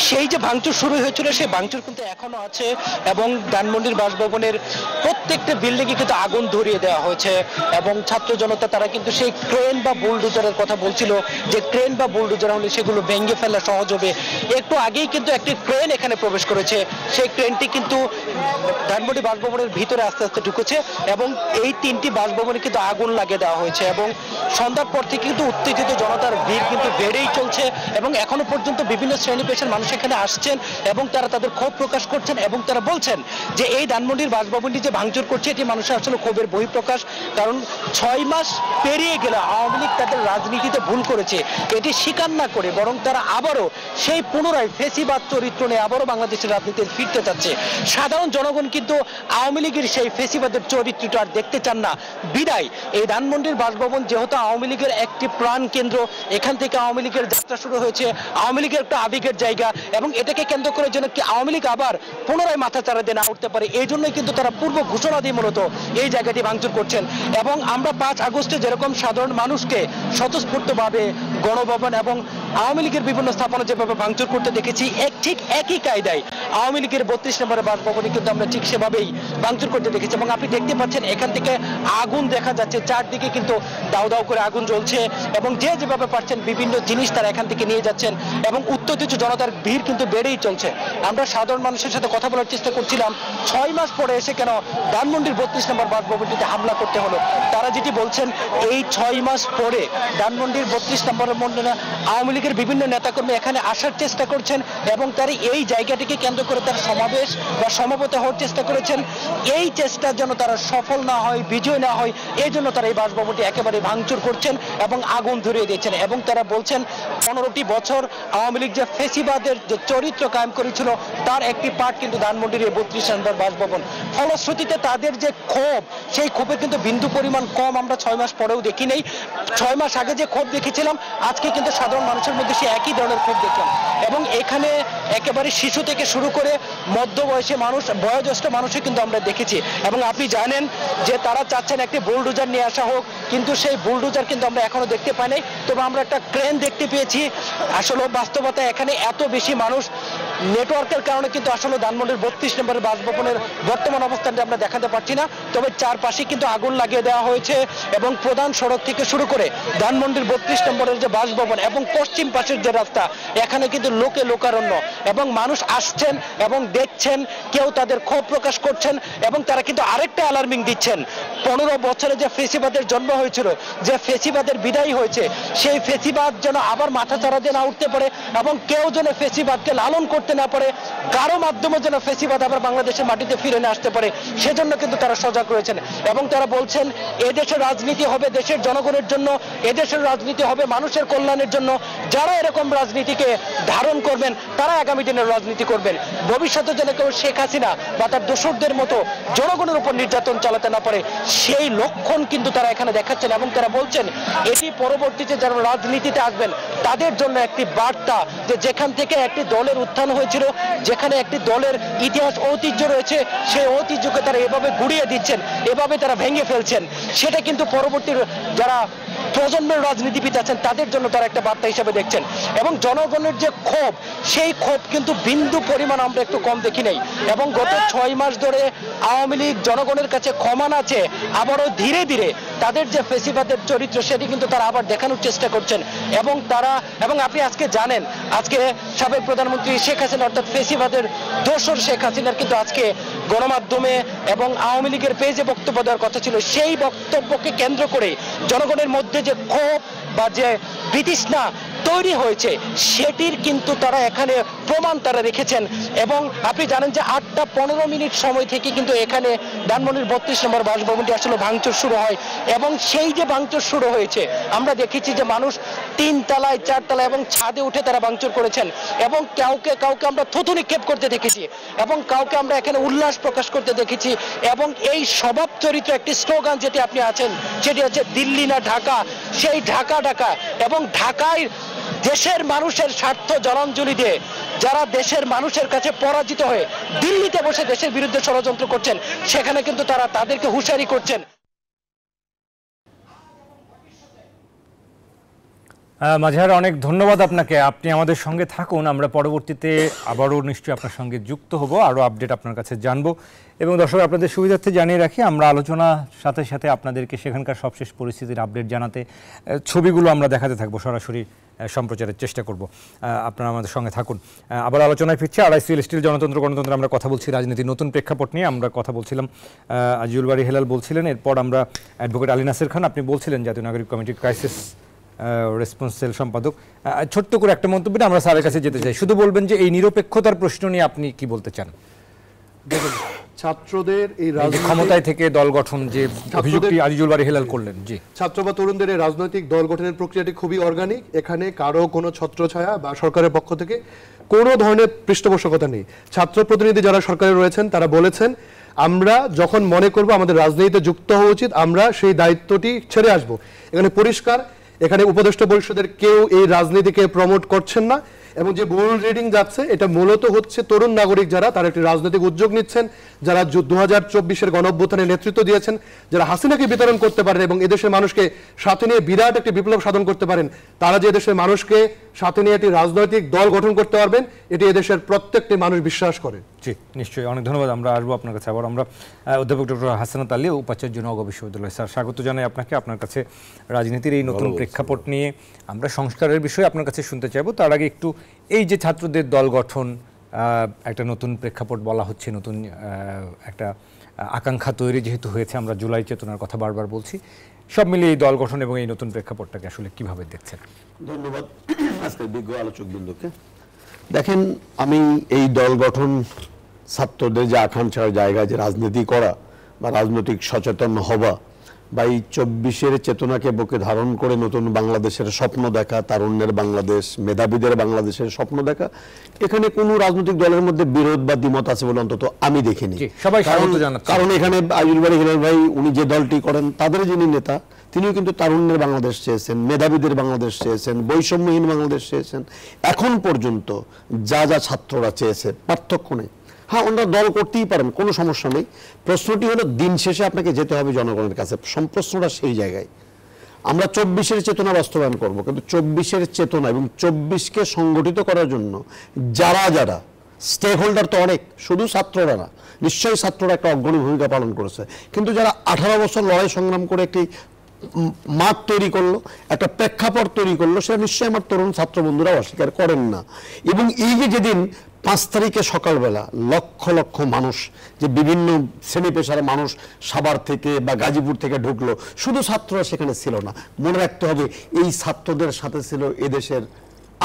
সেই যে ভাঙচুর শুরু হয়েছিল সেই ভাঙচুর কিন্তু এখনো আছে এবং ধানমন্ডির বাসভবনের প্রত্যেকটা বিল্ডিংয়ে কিন্তু আগুন ধরিয়ে দেওয়া হয়েছে এবং ছাত্র জনতা তারা কিন্তু সেই ক্রেন বা বুলডোজারের কথা বলছিল যে ক্রেন বা বুলডোজার হলে সেগুলো ভেঙে ফেলা সহজ হবে। একটু আগেই কিন্তু একটি ক্রেন এখানে প্রবেশ করেছে, সেই ক্রেনটি কিন্তু ধানমন্ডি বাসভবনের ভিতরে আস্তে আস্তে ঢুকেছে এবং এই 3টি বাসভবনে কিন্তু আগুন লাগিয়ে দেওয়া হয়েছে এবং সন্ধ্যার পর থেকে কিন্তু উত্তেজিত জনতার ভিড় কিন্তু বেড়েই চলছে এবং এখনো পর্যন্ত বিভিন্ন শ্রেণী পেশার মানুষ এখানে আসছেন এবং তারা তাদের ক্ষোভ প্রকাশ করছেন এবং তারা বলছেন যে এই ধানমন্ডির বাসভবনটি যে ভাঙচুর করছে এটি মানুষের আসলে ক্ষোভের বহিঃপ্রকাশ। কারণ 6 মাস পেরিয়ে গেলে আওয়ামী লীগ তাদের রাজনীতিতে ভুল করেছে এটি স্বীকার না করে বরং তারা আবারও সেই পুনরায় ফেসিবাদ চরিত্র নিয়ে আবারও বাংলাদেশের রাজনীতিতে ফিরতে চাচ্ছে। সাধারণ জনগণ কিন্তু আওয়ামী লীগের সেই ফেসিবাদের চরিত্রটা আর দেখতে চান না। বিদায় এই ধানমন্ডির বাসভবন যেহেতু আওয়ামী লীগের একটি প্রাণ কেন্দ্র, এখান থেকে আওয়ামী লীগের যাত্রা শুরু হয়েছে, আওয়ামী লীগের একটা আবেগের জায়গা এবং এটাকে কেন্দ্র করে যেন কি আওয়ামী লীগ আবার পুনরায় মাথা চারা দিয়ে না উঠতে পারে, এই জন্যই কিন্তু তারা পূর্ব ঘোষণা দিয়ে মূলত এই জায়গাটি ভাঙচুর করছেন। এবং আমরা 5 আগস্টে যেরকম সাধারণ মানুষকে স্বতঃস্ফূর্তভাবে গণভবন এবং আওয়ামী লীগের বিভিন্ন স্থাপনা যেভাবে ভাঙচুর করতে দেখেছি ঠিক একই কায়দায় আওয়ামী লীগের 32 নম্বরের বাসভবনে কিন্তু আমরা ঠিক সেভাবেই ভাঙচুর করতে দেখেছি। এবং আপনি দেখতে পাচ্ছেন এখান থেকে আগুন দেখা যাচ্ছে, চারদিকে কিন্তু দাউ দাউ করে আগুন জ্বলছে এবং যে যেভাবে পারছেন বিভিন্ন জিনিস তারা এখান থেকে নিয়ে যাচ্ছেন এবং উত্তেজিত জনতার ভিড় কিন্তু বেড়েই চলছে। আমরা সাধারণ মানুষের সাথে কথা বলার চেষ্টা করছিলাম 6 মাস পরে এসে কেন ধানমন্ডির 32 নম্বর বাসভবনটিতে হামলা করতে হলো। তারা যেটি বলছেন এই 6 মাস পরে ধানমন্ডির 32 নম্বরের মন্ডলে আওয়ামী লীগের বিভিন্ন নেতাকর্মী এখানে আসার চেষ্টা করছেন এবং তারা এই জায়গাটিকে কেন্দ্র করে তারা সমাবেশ বা সমাবেত হওয়ার চেষ্টা করেছেন। এই চেষ্টা যেন তারা সফল না হয়, বিজয় না হয়, এই জন্য তারা এই বাসভবনটি একেবারে ভাঙচুর করছেন এবং আগুন ধরিয়ে দিয়েছেন। এবং তারা বলছেন 15টি বছর আওয়ামী লীগ যে ফেসিবাদের যে চরিত্র কায়েম করেছিল তার একটি পার্ট কিন্তু ধানমন্ডির এই 32 নম্বর বাসভবন। ফলশ্রুতিতে তাদের যে ক্ষোভ, সেই ক্ষোভে কিন্তু বিন্দু পরিমাণ কম আমরা 6 মাস পরেও দেখি নেই। 6 মাস আগে যে ক্ষোভ দেখেছিলাম আজকে কিন্তু সাধারণ মানুষের মধ্যে সে একই ধরনের ক্ষোভ দেখলাম। এবং এখানে একেবারে শিশু থেকে শুরু করে মধ্যবয়সী মানুষ, বয়োজ্যেষ্ঠ মানুষও কিন্তু আমরা দেখেছি। এবং আপনি জানেন যে তারা চাচ্ছেন একটি বুলডোজার নিয়ে আসা হোক, কিন্তু সেই বুলডোজার কিন্তু আমরা এখনো দেখতে পাই নাই। তবে আমরা একটা ক্রেন দেখতে পেয়েছি। আসলে বাস্তবতা এখানে এত বেশি মানুষ নেটওয়ার্কের কারণে কিন্তু আসলে ধানমন্ডির 32 নম্বরের বাসভবনের বর্তমান অবস্থানটা আমরা দেখাতে পারছি না। তবে চারপাশে কিন্তু আগুন লাগিয়ে দেওয়া হয়েছে এবং প্রধান সড়ক থেকে শুরু করে ধানমন্ডির 32 নম্বরের যে বাসভবন এবং পশ্চিম পাশের যে রাস্তা, এখানে কিন্তু লোকে লোকারণ্য এবং মানুষ আসছেন এবং দেখছেন, কেউ তাদের ক্ষোভ প্রকাশ করছেন এবং তারা কিন্তু আরেকটা অ্যালার্মিং দিচ্ছেন। 15 বছরে যে ফেসিবাদের জন্ম হয়েছিল, যে ফেসিবাদের বিদায় হয়েছে, সেই ফেসিবাদ যেন আবার মাথা চাড়া দিয়ে না উঠতে পারে এবং কেউ যেন ফেসিবাদকে লালন করতে না পারে, কারো মাধ্যমে যেন ফেসিবাদ আবার বাংলাদেশের মাটিতে ফিরে না আসতে পারে, সেজন্য কিন্তু তারা সজাগ রয়েছেন। এবং তারা বলছেন এদেশের রাজনীতি হবে দেশের জনগণের জন্য, এদেশের রাজনীতি হবে মানুষের কল্যাণের জন্য। যারা এরকম রাজনীতিকে ধারণ করবেন তারা আগামী দিনের রাজনীতি করবেন। ভবিষ্যতে যেন কেউ শেখ হাসিনা বা তার দোসরদের মতো জনগণের উপর নির্যাতন চালাতে না পারে, সেই লক্ষণ কিন্তু তারা এখানে দেখাচ্ছেন। এবং তারা বলছেন এটি পরবর্তীতে যারা রাজনীতিতে আসবেন তাদের জন্য একটি বার্তা, যে যেখান থেকে একটি দলের উত্থান হয়েছিল, যেখানে একটি দলের ইতিহাস ঐতিহ্য রয়েছে, সেই ঐতিহ্যকে তারা এভাবে গুড়িয়ে দিচ্ছেন, এভাবে তারা ভেঙে ফেলছেন। সেটা কিন্তু পরবর্তী যারা প্রজন্মের রাজনীতিবিদ আছেন তাদের জন্য তারা একটা বার্তা হিসাবে দেখছেন। এবং জনগণের যে ক্ষোভ, সেই ক্ষোভ কিন্তু বিন্দু পরিমাণ আমরা একটু কম দেখি নাই। এবং গত 6 মাস ধরে আওয়ামী লীগ জনগণের কাছে ক্ষমা না চেয়ে আবারও ধীরে ধীরে তাদের যে ফেসিবাদের চরিত্র সেটি কিন্তু তারা আবার দেখানোর চেষ্টা করছেন। এবং আপনি আজকে জানেন, আজকে সাবেক প্রধানমন্ত্রী শেখ হাসিনা অর্থাৎ ফেসিবাদের দোসর শেখ হাসিনার কিন্তু আজকে গণমাধ্যমে এবং আওয়ামী লীগের পেজে বক্তব্য দেওয়ার কথা ছিল। সেই বক্তব্যকে কেন্দ্র করে জনগণের মধ্যে যে ক্ষোভ বা যে বিতৃষ্ণা তৈরি হয়েছে সেটির কিন্তু তারা এখানে প্রমাণ তারা রেখেছেন। এবং আপনি জানেন যে 8টা 15 মিনিট সময় থেকে কিন্তু এখানে ধানমন্ডির 32 নম্বর বাসভবনটি আসলে ভাঙচুর শুরু হয়। এবং সেই যে ভাঙচুর শুরু হয়েছে আমরা দেখেছি যে মানুষ 3 তলায় 4 তলায় এবং ছাদে উঠে তারা ভাঙচুর করেছেন। এবং কাউকে আমরা থুতু নিক্ষেপ করতে দেখেছি এবং কাউকে আমরা এখানে উল্লাস প্রকাশ করতে দেখেছি। এবং এই স্বভাব চরিত্র একটি স্লোগান যেটি আপনি আছেন সেটি হচ্ছে দিল্লি না ঢাকা, সেই ঢাকা ঢাকা। এবং ঢাকায় দেশের মানুষের স্বার্থ জলাঞ্জলি দিয়ে যারা দেশের মানুষের কাছে পরাজিত হয়ে দিল্লিতে বসে দেশের বিরুদ্ধে ষড়যন্ত্র করছেন, সেখানে কিন্তু তারা তাদেরকে হুঁশিয়ারি করছেন। মাঝহার অনেক ধন্যবাদ আপনাকে, আপনি আমাদের সঙ্গে থাকুন। আমরা পরবর্তীতে আবারও নিশ্চয়ই আপনার সঙ্গে যুক্ত হব, আরও আপডেট আপনার কাছে জানবো। এবং দর্শক আপনাদের সুবিধার্থে জানিয়ে রাখি, আমরা আলোচনার সাথে সাথে আপনাদেরকে সেখানকার সবশেষ পরিস্থিতির আপডেট জানাতে ছবিগুলো আমরা দেখাতে থাকবো, সরাসরি সম্প্রচারের চেষ্টা করব। আপনারা আমাদের সঙ্গে থাকুন। আবার আলোচনায় ফিরছি। আড়াইসিএল স্টিল গণতন্ত্র আমরা কথা বলছি রাজনীতির নতুন প্রেক্ষাপট নিয়ে। আমরা কথা বলছিলাম, আজিউল বারী হেলাল বলছিলেন, এরপর আমরা অ্যাডভোকেট আলী নাসির খান, আপনি বলছিলেন জাতীয় নাগরিক কমিটির ক্রাইসিস রেসপন্স সেল সম্পাদক। ছোট্ট করে একটা মন্তব্য আমরা স্যারের কাছে যেতে চাই, শুধু বলবেন যে এই নিরপেক্ষতার প্রশ্ন নিয়ে আপনি কি বলতে চান? ছাত্রদের এই ক্ষমতায় থেকে দল গঠন যে অভিযোগটি আজিজুল বারী হেলাল করলেন, জি, ছাত্র বা তরুণদের এই রাজনৈতিক দল গঠনের প্রক্রিয়াটি খুবই অর্গানিক। এখানে কারো কোনো ছত্রছায়া বা সরকারের পক্ষ থেকে কোনো ধরনের পৃষ্ঠপোষকতা নেই। ছাত্র প্রতিনিধি যারা সরকারে রয়েছেন তারা বলেছেন আমরা যখন মনে করব আমাদের রাজনীতিতে যুক্ত হওয়া উচিত আমরা সেই দায়িত্বটি ছেড়ে আসব। এখানে পরিষ্কার, এখানে উপদেষ্টা পরিষদের কেউ এই রাজনীতিকে প্রমোট করছেন না এবং যে মূল রিডিং যাচ্ছে এটা মূলত হচ্ছে তরুণ নাগরিক যারা তারা একটি রাজনৈতিক উদ্যোগ নিচ্ছেন, যারা 2024-এর গণঅভ্যুত্থানে নেতৃত্ব দিয়েছেন, যারা হাসিনাকে বিতরণ করতে পারেন এবং এদেশের মানুষকে সাথে নিয়ে বিরাট একটি বিপ্লব সাধন করতে পারেন, তারা যে এদেশের মানুষকে সাথে নিয়ে একটি রাজনৈতিক দল গঠন করতে পারবেন এটি এদেশের প্রত্যেকটি মানুষ বিশ্বাস করে। জি নিশ্চয়ই, অনেক ধন্যবাদ। আমরা আসবো আপনার কাছে আবার। আমরা অধ্যাপক ডক্টর হাসানাত আলী, উপাচার্য নওগাঁ বিশ্ববিদ্যালয়। স্যার স্বাগত জানাই আপনাকে। আপনার কাছে রাজনীতির এই নতুন প্রেক্ষাপট নিয়ে আমরা সংস্কারের বিষয়ে আপনার কাছে শুনতে চাইবো। তার আগে একটু এই যে ছাত্রদের দল গঠন, একটা নতুন প্রেক্ষাপট বলা হচ্ছে, নতুন একটা আকাঙ্ক্ষা তৈরি যেহেতু হয়েছে, আমরা জুলাই চেতনার কথা বারবার বলছি, সব মিলিয়ে এই দল গঠন এবং এই নতুন প্রেক্ষাপটটাকে আসলে কিভাবে দেখছেন? ধন্যবাদ আজকের বিজ্ঞ আলোচক বৃন্দকে। দেখেন, আমি এই দল গঠন, ছাত্রদের যে আকাঙ্ক্ষার জায়গায় যে রাজনীতি করা বা রাজনৈতিক সচেতন হওয়া বা এই 24-এর চেতনাকে বুকে ধারণ করে নতুন বাংলাদেশের স্বপ্ন দেখা, তারুণ্যের বাংলাদেশ, মেধাবীদের বাংলাদেশের স্বপ্ন দেখা, এখানে কোনো রাজনৈতিক দলের মধ্যে বিরোধ বা দ্বিমত আছে বলে অন্তত আমি দেখিনি। কারণ এখানে আইয়ুল বারী হিলাল ভাই উনি যে দলটি করেন তাদের যিনি নেতা, তিনিও কিন্তু তারুণ্যের বাংলাদেশ চেয়েছেন, মেধাবীদের বাংলাদেশ চেয়েছেন, বৈষম্যহীন বাংলাদেশ চেয়েছেন। এখন পর্যন্ত যা যা ছাত্ররা চেয়েছে পার্থক্য নেই। হ্যাঁ, ওনারা দল করতেই পারেন, কোনো সমস্যা নেই। প্রশ্নটি হলো দিন শেষে আপনাকে যেতে হবে জনগণের কাছে। প্রশ্নটা সেই জায়গায়। আমরা 24-এর চেতনা বাস্তবায়ন করব, কিন্তু 24-এর চেতনা এবং 24-কে সংগঠিত করার জন্য যারা যারা স্টেক হোল্ডার তো অনেক, শুধু ছাত্ররা না, নিশ্চয়ই ছাত্ররা একটা অগ্রণী ভূমিকা পালন করেছে, কিন্তু যারা 18 বছর লড়াই সংগ্রাম করে একটি মাঠ তৈরি করলো, একটা প্রেক্ষাপট তৈরি করলো, সেটা নিশ্চয়ই আমার তরুণ ছাত্র বন্ধুরা অস্বীকার করেন না। এবং এই যে যেদিন 5 তারিখে সকালবেলা লক্ষ লক্ষ মানুষ, যে বিভিন্ন শ্রেণী পেশার মানুষ সাভার থেকে বা গাজীপুর থেকে ঢুকলো, শুধু ছাত্ররা সেখানে ছিল না। মনে রাখতে হবে, এই ছাত্রদের সাথে ছিল এদেশের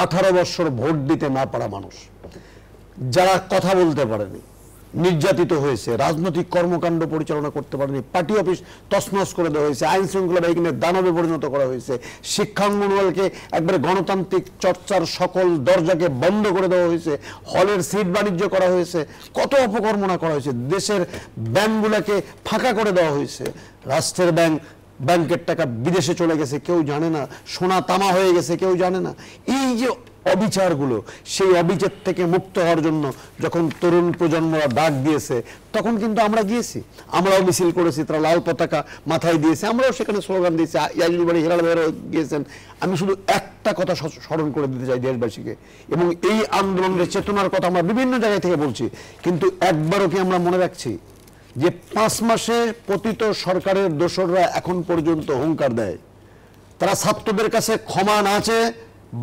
18 বছর ভোট দিতে না পারা মানুষ, যারা কথা বলতে পারেনি, নির্যাতিত হয়েছে, রাজনৈতিক কর্মকাণ্ড পরিচালনা করতে পারেনি, পার্টি অফিস তছনছ করে দেওয়া হয়েছে, আইন শৃঙ্খলা বাহিনীর দানবে পরিণত করা হয়েছে, শিক্ষাঙ্গনকে একবারে গণতান্ত্রিক চর্চার সকল দরজাকে বন্ধ করে দেওয়া হয়েছে, হলের সিট বাণিজ্য করা হয়েছে, কত অপকর্মনা করা হয়েছে, দেশের ব্যাংকগুলোকে ফাঁকা করে দেওয়া হয়েছে, রাষ্ট্রের ব্যাংকের টাকা বিদেশে চলে গেছে কেউ জানে না, সোনা তামা হয়ে গেছে কেউ জানে না। এই যে অবিচারগুলো, সেই অবিচার থেকে মুক্ত হওয়ার জন্য যখন তরুণ প্রজন্মরা ডাক দিয়েছে, তখন কিন্তু আমরা গিয়েছি, আমরাও মিছিল করেছি, তারা লাল পতাকা মাথায় দিয়েছে, আমরাও সেখানে স্লোগান দিয়েছি, আইয়ুল বারী হিলাল ভাইরাও গিয়েছেন। আমি শুধু একটা কথা স্মরণ করে দিতে চাই দেশবাসীকে, এবং এই আন্দোলনের চেতনার কথা আমরা বিভিন্ন জায়গা থেকে বলছি, কিন্তু একবারও কি আমরা মনে রাখছি যে 5 মাসে পতিত সরকারের দোসররা এখন পর্যন্ত হুঙ্কার দেয়, তারা ছাত্রদের কাছে ক্ষমা না চেয়ে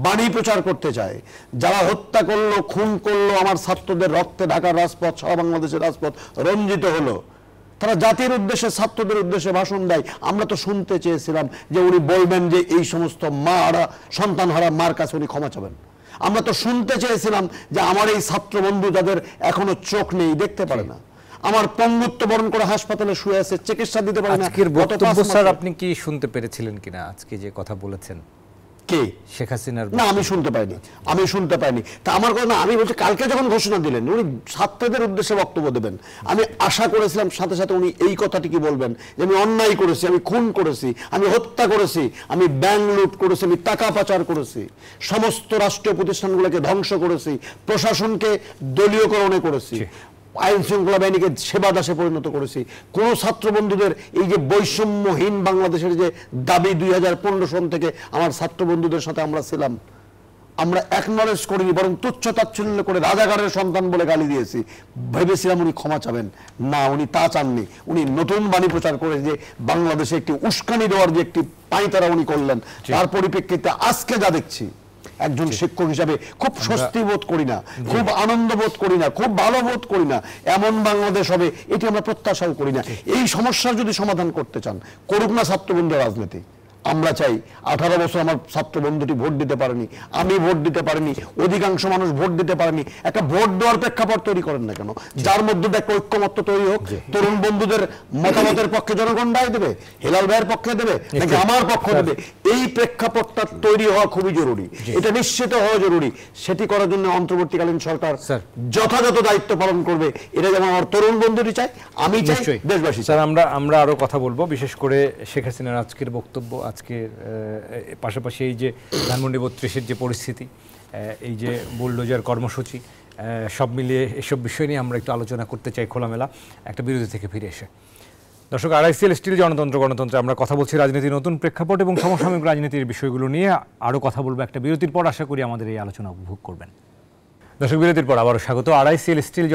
বাণী প্রচার করতে চায়। যারা হত্যা করলো, খুন করলো, আমার ছাত্রদের রক্তে ঢাকার রাজপথ, সারা বাংলাদেশের রাজপথ রঞ্জিত হলো, তারা জাতির উদ্দেশ্যে, ছাত্রদের উদ্দেশ্যে ভাষণ দেয়। আমরা তো শুনতে চেয়েছিলাম যে উনি বলবেন যে এই সমস্ত মা হারা, সন্তান হারা মার কাছে উনি ক্ষমা চাবেন। আমরা তো শুনতে চেয়েছিলাম যে আমার এই ছাত্র বন্ধু যাদের এখনো চোখ নেই, দেখতে পারে না, আমার পঙ্গুত্ব বরণ করে হাসপাতালে শুয়ে আছে, চিকিৎসা দিতে পারে না। আজকের বক্তব্য স্যার আপনি কি শুনতে পেরেছিলেন কিনা? আজকে যে কথা বলেছেন কে? শেখ হাসিনার? না, আমি শুনতে পাইনি। তা আমার কথা না, আমি বলছি কালকে যখন ঘোষণা দিলেন উনি ছাত্রদের উদ্দেশ্যে বক্তব্য দেবেন, আমি আশা করেছিলাম সাথে সাথে উনি এই কথাটি কি বলবেন যে আমি অন্যায় করেছি, আমি খুন করেছি, আমি হত্যা করেছি, আমি ব্যাংক লুট করেছি, আমি টাকা পাচার করেছি, সমস্ত রাষ্ট্রীয় প্রতিষ্ঠানগুলোকে ধ্বংস করেছি, প্রশাসনকে দলীয়করণে করেছি, আইন শৃঙ্খলা বাহিনীকে সেবা দাসে পরিণত করেছি। কোন ছাত্র বন্ধুদের এই যে বৈষম্যহীন বাংলাদেশের যে দাবি 2015 সন থেকে আমার ছাত্র বন্ধুদের সাথে আমরা ছিলাম, আমরা একনলেজ করিনি, বরং তুচ্ছ তাচ্ছিল্য করে রাজাকারের সন্তান বলে গালি দিয়েছি। ভেবেছিলাম উনি ক্ষমা চাবেন, না, উনি তা চাননি। উনি নতুন বাণী প্রচার করে যে বাংলাদেশে একটি উস্কানি দেওয়ার যে একটি পাঁয়তারা উনি করলেন, তার পরিপ্রেক্ষিতে আজকে যা দেখছি, একজন শিক্ষক হিসাবে খুব স্বস্তি বোধ করি না, খুব আনন্দ বোধ করি না, খুব ভালো বোধ করি না। এমন বাংলাদেশ হবে এটি আমরা প্রত্যাশাও করি না। এই সমস্যার যদি সমাধান করতে চান, করুক না ছাত্রবন্ধু রাজনীতি। আমরা চাই 18 বছর আমার ছাত্র বন্ধুটি ভোট দিতে পারেনি, আমি ভোট দিতে পারিনি, অধিকাংশ মানুষ ভোট দিতে পারেনি। একটা ভোট দেওয়ার প্রেক্ষাপট তৈরি করেন না কেন, যার মধ্যে একটা ঐক্যমত্য তৈরি হোক। তরুণ বন্ধুদের মতামতের পক্ষে জনগণ রায় দেবে, হেলাল ভাইয়ের পক্ষে দেবে নাকি আমার পক্ষ দেবে, এই প্রেক্ষাপটটা তৈরি হওয়া খুবই জরুরি, এটা নিশ্চিত হওয়া জরুরি। সেটি করার জন্য অন্তর্বর্তীকালীন সরকার যথাযথ দায়িত্ব পালন করবে, এটা যেমন আমার তরুণ বন্ধুটি চাই, আমি চাই, দেশবাসী। স্যার আমরা আরো কথা বলবো, বিশেষ করে শেখ হাসিনার আজকের বক্তব্য, আজকে পাশাপাশি এই যে ধানমন্ডি 32-এর যে পরিস্থিতি, এই যে বুলডোজার কর্মসূচি, সব মিলিয়ে এসব বিষয় নিয়ে আমরা একটু আলোচনা করতে চাই খোলামেলা একটা বিরতি থেকে ফিরে এসে। দর্শক, আড়াইসিএল স্টিল গণতন্ত্রে আমরা কথা বলছি রাজনীতির নতুন প্রেক্ষাপট এবং সমসাময়িক রাজনীতির বিষয়গুলো নিয়ে আরও কথা বলবো একটা বিরতির পর। আশা করি আমাদের এই আলোচনা উপভোগ করবেন। দর্শক, বিরতির পর আবারও স্বাগত। আড়াইসিএল স্টিল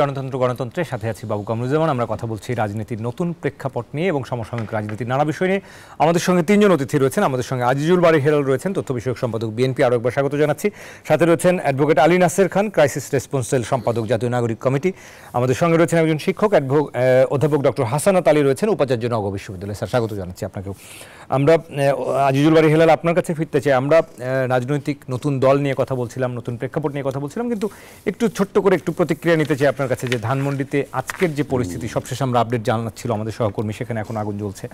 গণতন্ত্রের সাথে আছি বাবু কামরুজ্জামান। আমরা কথা বলছি রাজনীতির নতুন প্রেক্ষাপট নিয়ে এবং সমসাময়িক রাজনীতির নানা বিষয় নিয়ে। আমাদের সঙ্গে তিনজন অতিথি রয়েছেন। আমাদের সঙ্গে আজিজুল বারী হেলাল রয়েছেন, তথ্য বিষয়ক সম্পাদক বিএনপি, আরও একবার স্বাগত জানাচ্ছি। সাথে রয়েছেন অ্যাডভোকেট আলী নাসের খান, ক্রাইসিস রেসপন্স সেল সম্পাদক, জাতীয় নাগরিক কমিটি। আমাদের সঙ্গে রয়েছেন একজন শিক্ষক, অধ্যাপক ডক্টর হাসানাত আলী রয়েছেন, উপাচার্য নওগাঁ বিশ্ববিদ্যালয়। স্যার, স্বাগত জানাচ্ছি আপনাকেও। আমরা আজিজুল বারী হেলাল আপনার কাছে ফিরতে চাই। আমরা রাজনৈতিক নতুন দল নিয়ে কথা বলছিলাম, নতুন প্রেক্ষাপট নিয়ে কথা বলছিলাম, কিন্তু একটু ছোট্ট করে একটু প্রতিক্রিয়া নিতে চাই আপনার কাছে যে ধানমন্ডিতে আজকের যে পরিস্থিতি, সবশেষ আমরা আপডেট জানাচ্ছিল আমাদের সহকর্মী, সেখানে এখন আগুন জ্বলছে,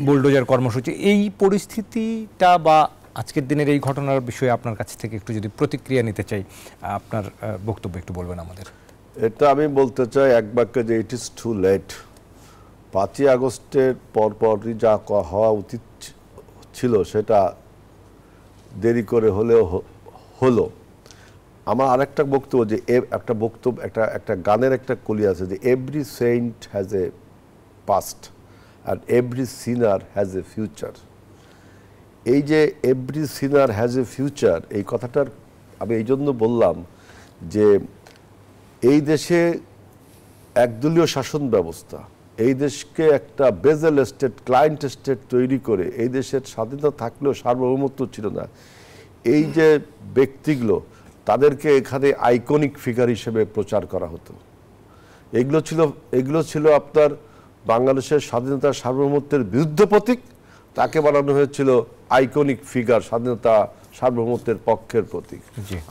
বুলডোজার কর্মসূচি, এই পরিস্থিতিটা বা আজকের দিনের এই ঘটনার বিষয়ে আপনার কাছ থেকে একটু যদি প্রতিক্রিয়া নিতে চাই, আপনার বক্তব্য একটু বলবেন আমাদের। এটা আমি বলতে চাই এক বাক্যে যে ইট ইজ টু লেট। 5ই আগস্টের পরপরই যা হওয়া উচিত ছিল সেটা দেরি করে হলেও হলো। আমার আরেকটা বক্তব্য যে একটা গানের একটা কলি আছে যে every saint has a past and every sinner has a future. এই যে every sinner has a future, এই কথাটার আমি এই জন্য বললাম যে এই দেশে একদলীয় শাসন ব্যবস্থা, এই দেশকে একটা বেজেল স্টেট, ক্লায়েন্ট স্টেট তৈরি করে এই দেশের স্বাধীনতা থাকলেও সার্বভৌমত্ব ছিল না। এই যে ব্যক্তিগুলো, তাদেরকে এখানে আইকনিক ফিগার হিসেবে প্রচার করা হতো। এগুলো ছিল আপনার বাংলাদেশের স্বাধীনতার সার্বভৌমত্বের বিরুদ্ধ প্রতীক। তাকে বানানো হয়েছিল আইকনিক ফিগার, স্বাধীনতা সার্বভৌমত্বের পক্ষের প্রতীক।